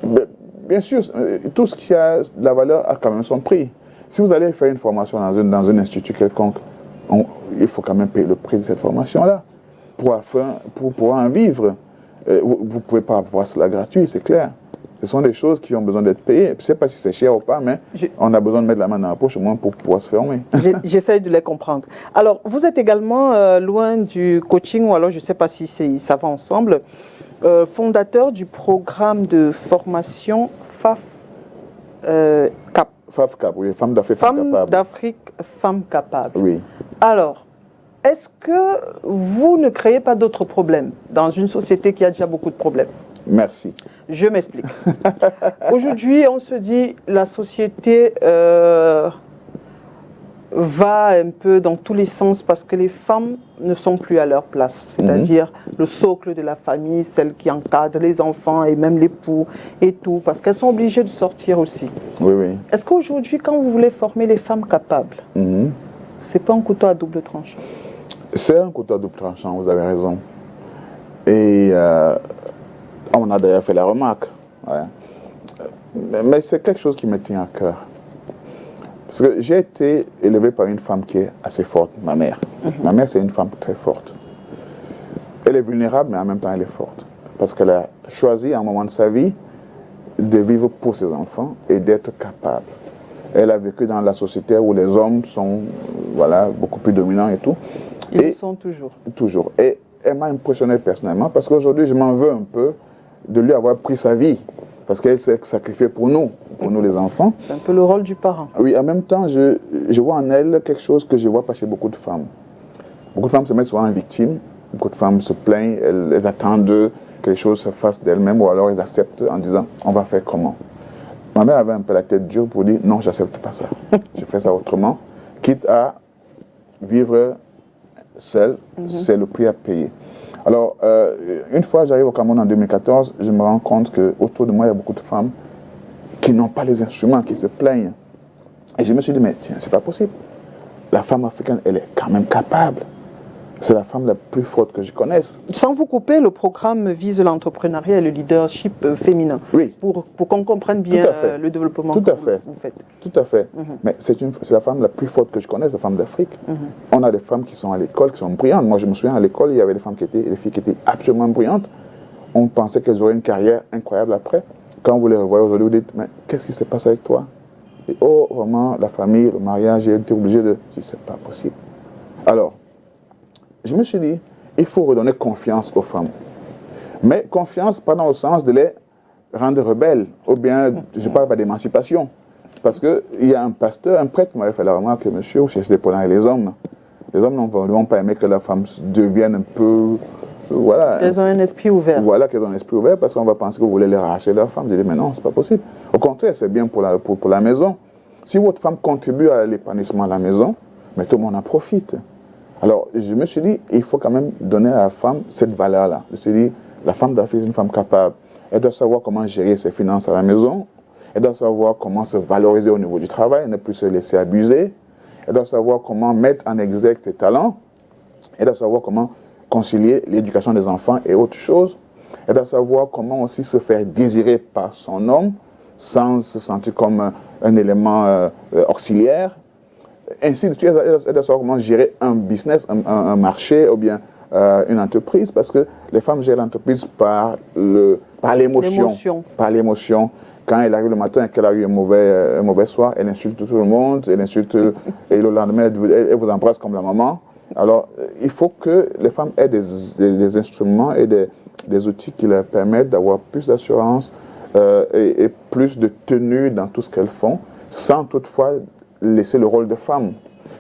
[SPEAKER 2] Bien sûr, tout ce qui a de la valeur a quand même son prix. Si vous allez faire une formation dans un institut quelconque, il faut quand même payer le prix de cette formation-là pour pouvoir en vivre. Vous ne pouvez pas avoir cela gratuit, c'est clair. Ce sont des choses qui ont besoin d'être payées. Je ne sais pas si c'est cher ou pas, mais on a besoin de mettre la main dans la poche au moins pour pouvoir se former.
[SPEAKER 1] J'essaie de les comprendre. Alors, vous êtes également loin du coaching, ou alors je ne sais pas si ça va ensemble, fondateur du programme de formation FAF-CAP.
[SPEAKER 2] FAF-CAP, oui, Femmes d'Afrique Capables.
[SPEAKER 1] Femmes Capables.
[SPEAKER 2] Oui.
[SPEAKER 1] Alors, est-ce que vous ne créez pas d'autres problèmes dans une société qui a déjà beaucoup de problèmes?
[SPEAKER 2] Merci.
[SPEAKER 1] Je m'explique. Aujourd'hui, on se dit la société va un peu dans tous les sens parce que les femmes ne sont plus à leur place. C'est-à-dire le socle de la famille, celle qui encadre les enfants et même l'époux et tout, parce qu'elles sont obligées de sortir aussi.
[SPEAKER 2] Oui, oui.
[SPEAKER 1] Est-ce qu'aujourd'hui, quand vous voulez former les femmes capables, c'est pas un couteau à double tranchant?
[SPEAKER 2] C'est un couteau à double tranchant, vous avez raison. Et on a d'ailleurs fait la remarque. Ouais. Mais c'est quelque chose qui me tient à cœur. Parce que j'ai été élevé par une femme qui est assez forte, ma mère. Ma mère, c'est une femme très forte. Elle est vulnérable, mais en même temps, elle est forte. Parce qu'elle a choisi, à un moment de sa vie, de vivre pour ses enfants et d'être capable. Elle a vécu dans la société où les hommes sont beaucoup plus dominants et tout.
[SPEAKER 1] Ils le sont toujours.
[SPEAKER 2] Toujours. Et elle m'a impressionné personnellement parce qu'aujourd'hui, je m'en veux un peu de lui avoir pris sa vie. Parce qu'elle s'est sacrifiée pour nous les enfants.
[SPEAKER 1] C'est un peu le rôle du parent.
[SPEAKER 2] Oui, en même temps, je vois en elle quelque chose que je ne vois pas chez beaucoup de femmes. Beaucoup de femmes se mettent souvent en victime. Beaucoup de femmes se plaignent, elles attendent que les choses se fassent d'elles-mêmes ou alors elles acceptent en disant « on va faire comment ?» Ma mère avait un peu la tête dure pour dire « non, j'accepte pas ça. Je fais ça autrement. » Quitte à vivre seule, c'est le prix à payer. Alors, une fois j'arrive au Cameroun en 2014, je me rends compte qu'autour de moi, il y a beaucoup de femmes qui n'ont pas les instruments, qui se plaignent. Et je me suis dit, mais tiens, c'est pas possible. La femme africaine, elle est quand même capable. C'est la femme la plus forte que je connaisse.
[SPEAKER 1] Sans vous couper, le programme vise l'entrepreneuriat et le leadership féminin.
[SPEAKER 2] Oui.
[SPEAKER 1] Pour qu'on comprenne bien le développement que vous faites.
[SPEAKER 2] Tout à fait. Mais c'est la femme la plus forte que je connaisse, la femme d'Afrique. On a des femmes qui sont à l'école, qui sont brillantes. Moi, je me souviens, à l'école, il y avait des filles qui étaient absolument brillantes. On pensait qu'elles auraient une carrière incroyable après. Quand vous les revoyez aujourd'hui, vous dites, mais qu'est-ce qui s'est passé avec toi? Et oh, vraiment, la famille, le mariage, j'ai été obligé de... Je dis, c'est pas possible. Alors, je me suis dit, il faut redonner confiance aux femmes. Mais confiance, pas dans le sens de les rendre rebelles, ou bien, je parle pas d'émancipation. Parce qu'il y a un pasteur, un prêtre qui m'avait fait la remarque que monsieur, vous cherchez des problèmes avec les hommes. Les hommes ne vont pas aimer que la femme devienne un peu...
[SPEAKER 1] Qu'elles ont un esprit ouvert.
[SPEAKER 2] Voilà, qu'elles ont un esprit ouvert, parce qu'on va penser que vous voulez les arracher leur femme. Je dis, mais non, c'est pas possible. Au contraire, c'est bien pour la maison. Si votre femme contribue à l'épanouissement de la maison, mais tout le monde en profite. Alors, je me suis dit, il faut quand même donner à la femme cette valeur-là. Je me suis dit, la femme doit être une femme capable. Elle doit savoir comment gérer ses finances à la maison. Elle doit savoir comment se valoriser au niveau du travail, ne plus se laisser abuser. Elle doit savoir comment mettre en exergue ses talents. Elle doit savoir comment concilier l'éducation des enfants et autre chose. Elle doit savoir comment aussi se faire désirer par son homme sans se sentir comme un élément auxiliaire. Ainsi de suite, elle doit savoir comment gérer un business, un marché ou bien une entreprise, parce que les femmes gèrent l'entreprise par l'émotion. Par l'émotion. Quand elle arrive le matin et qu'elle a eu un mauvais soir, elle insulte tout le monde, elle insulte, et le lendemain, elle vous embrasse comme la maman. Alors, il faut que les femmes aient des instruments et des outils qui leur permettent d'avoir plus d'assurance et plus de tenue dans tout ce qu'elles font, sans toutefois laisser le rôle de femme.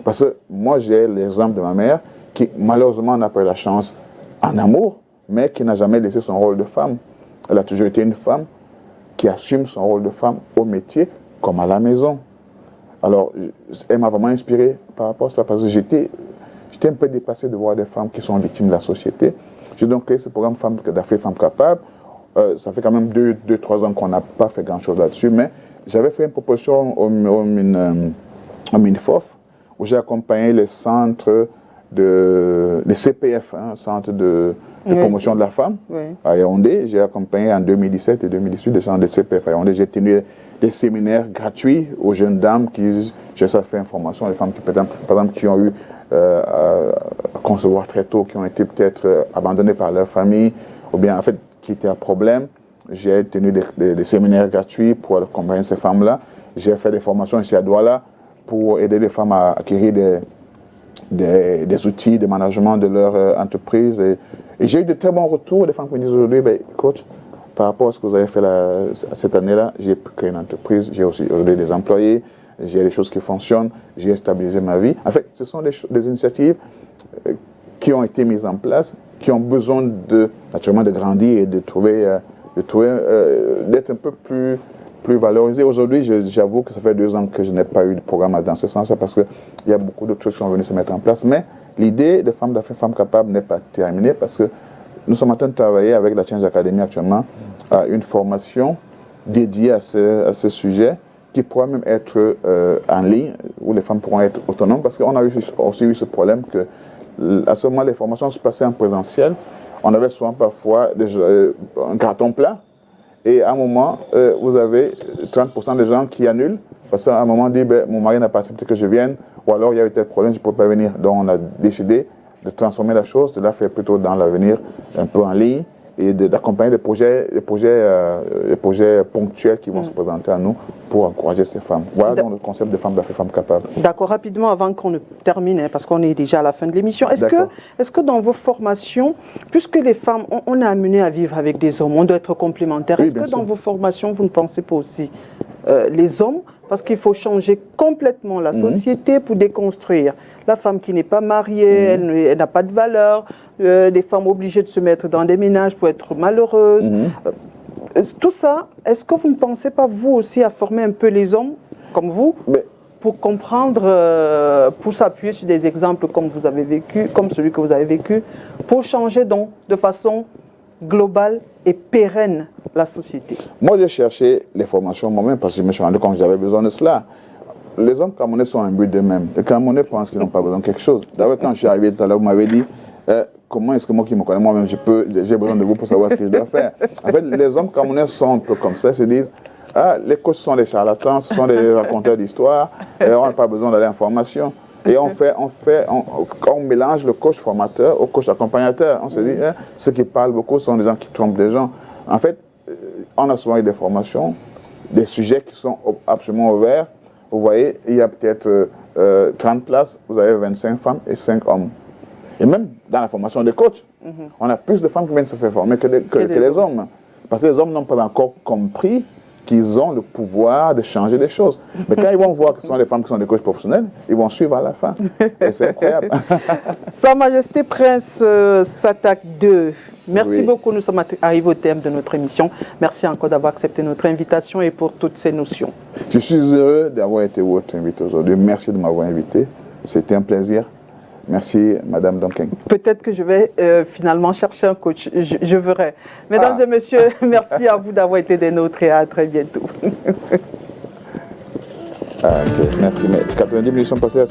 [SPEAKER 2] Parce que moi, j'ai l'exemple de ma mère qui, malheureusement, n'a pas eu la chance en amour, mais qui n'a jamais laissé son rôle de femme. Elle a toujours été une femme qui assume son rôle de femme au métier comme à la maison. Alors, elle m'a vraiment inspiré par rapport à cela, parce que j'étais un peu dépassé de voir des femmes qui sont victimes de la société. J'ai donc créé ce programme d'Afrique Femmes Capables. Ça fait quand même 2-3 ans qu'on n'a pas fait grand-chose là-dessus, mais j'avais fait une proposition au MINFOF, où j'ai accompagné les centres les CPF, centres de promotion de la femme, à Yaoundé. J'ai accompagné en 2017 et 2018 des centres de CPF à Yaoundé. J'ai tenu des séminaires gratuits aux jeunes dames qui cherchent à faire information, les femmes qui, par exemple, qui ont eu à concevoir très tôt, qui ont été peut-être abandonnées par leur famille, ou bien en fait qui étaient à problème. J'ai tenu des séminaires gratuits pour accompagner ces femmes-là. J'ai fait des formations ici à Douala pour aider les femmes à acquérir des outils de management de leur entreprise. Et j'ai eu de très bons retours. Les femmes qui me disent aujourd'hui, coach, par rapport à ce que vous avez fait cette année-là, j'ai créé une entreprise, j'ai aussi aujourd'hui des employés, j'ai des choses qui fonctionnent, j'ai stabilisé ma vie. En fait, ce sont des initiatives qui ont été mises en place, qui ont besoin naturellement de grandir et d'être un peu plus valorisées. Aujourd'hui, j'avoue que ça fait 2 ans que je n'ai pas eu de programme dans ce sens-là, parce qu'il y a beaucoup d'autres choses qui sont venues se mettre en place. Mais l'idée de Femmes d'Afrique, Femmes Capables n'est pas terminée, parce que nous sommes en train de travailler avec la Change Academy actuellement à une formation dédiée à ce sujet, qui pourra même être en ligne, où les femmes pourront être autonomes, parce qu'on a aussi eu ce problème que à ce moment, les formations se passaient en présentiel. On avait souvent parfois un carton plat. Et à un moment, vous avez 30% des gens qui annulent, parce qu'à un moment, on dit, mon mari n'a pas accepté que je vienne, ou alors il y a eu tel problème, je ne peux pas venir. Donc on a décidé de transformer la chose, de la faire plutôt dans l'avenir, un peu en ligne, et d'accompagner des projets ponctuels qui vont se présenter à nous pour encourager ces femmes. Voilà donc le concept de Femmes d'Afrique, Femmes Capables.
[SPEAKER 1] D'accord, rapidement avant qu'on ne termine, parce qu'on est déjà à la fin de l'émission, est-ce que dans vos formations, puisque les femmes, on est amené à vivre avec des hommes, on doit être complémentaires, est-ce que dans vos formations, vous ne pensez pas aussi les hommes, parce qu'il faut changer complètement la société pour déconstruire la femme qui n'est pas mariée, elle n'a pas de valeur, des femmes obligées de se mettre dans des ménages pour être malheureuses. Tout ça, est-ce que vous ne pensez pas, vous aussi, à former un peu les hommes, comme vous, pour comprendre, pour s'appuyer sur des exemples comme vous avez vécu, comme celui que vous avez vécu, pour changer donc de façon globale et pérenne la société?
[SPEAKER 2] Moi, j'ai cherché les formations moi-même parce que je me suis rendu compte que j'avais besoin de cela. Les hommes camerounais sont un but d'eux-mêmes. Les Camerounais pensent qu'ils n'ont pas besoin de quelque chose. D'abord, quand je suis arrivé tout à l'heure, vous m'avez dit comment est-ce que moi qui me connais moi-même, j'ai besoin de vous pour savoir ce que je dois faire. En fait, les hommes camerounais sont un peu comme ça, ils se disent les coachs sont des charlatans, ce sont des raconteurs d'histoires, et on n'a pas besoin d'aller en formation. Et on mélange le coach formateur au coach accompagnateur. On se dit, ceux qui parlent beaucoup sont des gens qui trompent des gens. En fait, on a souvent eu des formations, des sujets qui sont absolument ouverts. Vous voyez, il y a peut-être 30 places, vous avez 25 femmes et 5 hommes. Et même dans la formation des coachs, on a plus de femmes qui viennent se faire former que les hommes. Parce que les hommes n'ont pas encore compris qu'ils ont le pouvoir de changer les choses. Mais quand ils vont voir que ce sont des femmes qui sont des coachs professionnels, ils vont suivre à la fin. Et c'est incroyable.
[SPEAKER 1] Sa Majesté Prince Satak II, merci beaucoup. Nous sommes arrivés au terme de notre émission. Merci encore d'avoir accepté notre invitation et pour toutes ces notions.
[SPEAKER 2] Je suis heureux d'avoir été votre invité aujourd'hui. Merci de m'avoir invité. C'était un plaisir. Merci, Madame Donking. Peut-être que je vais finalement chercher un coach. Je verrai. Mesdames et messieurs, merci à vous d'avoir été des nôtres et à très bientôt. Ok, merci. Mais 90 minutes sont passées.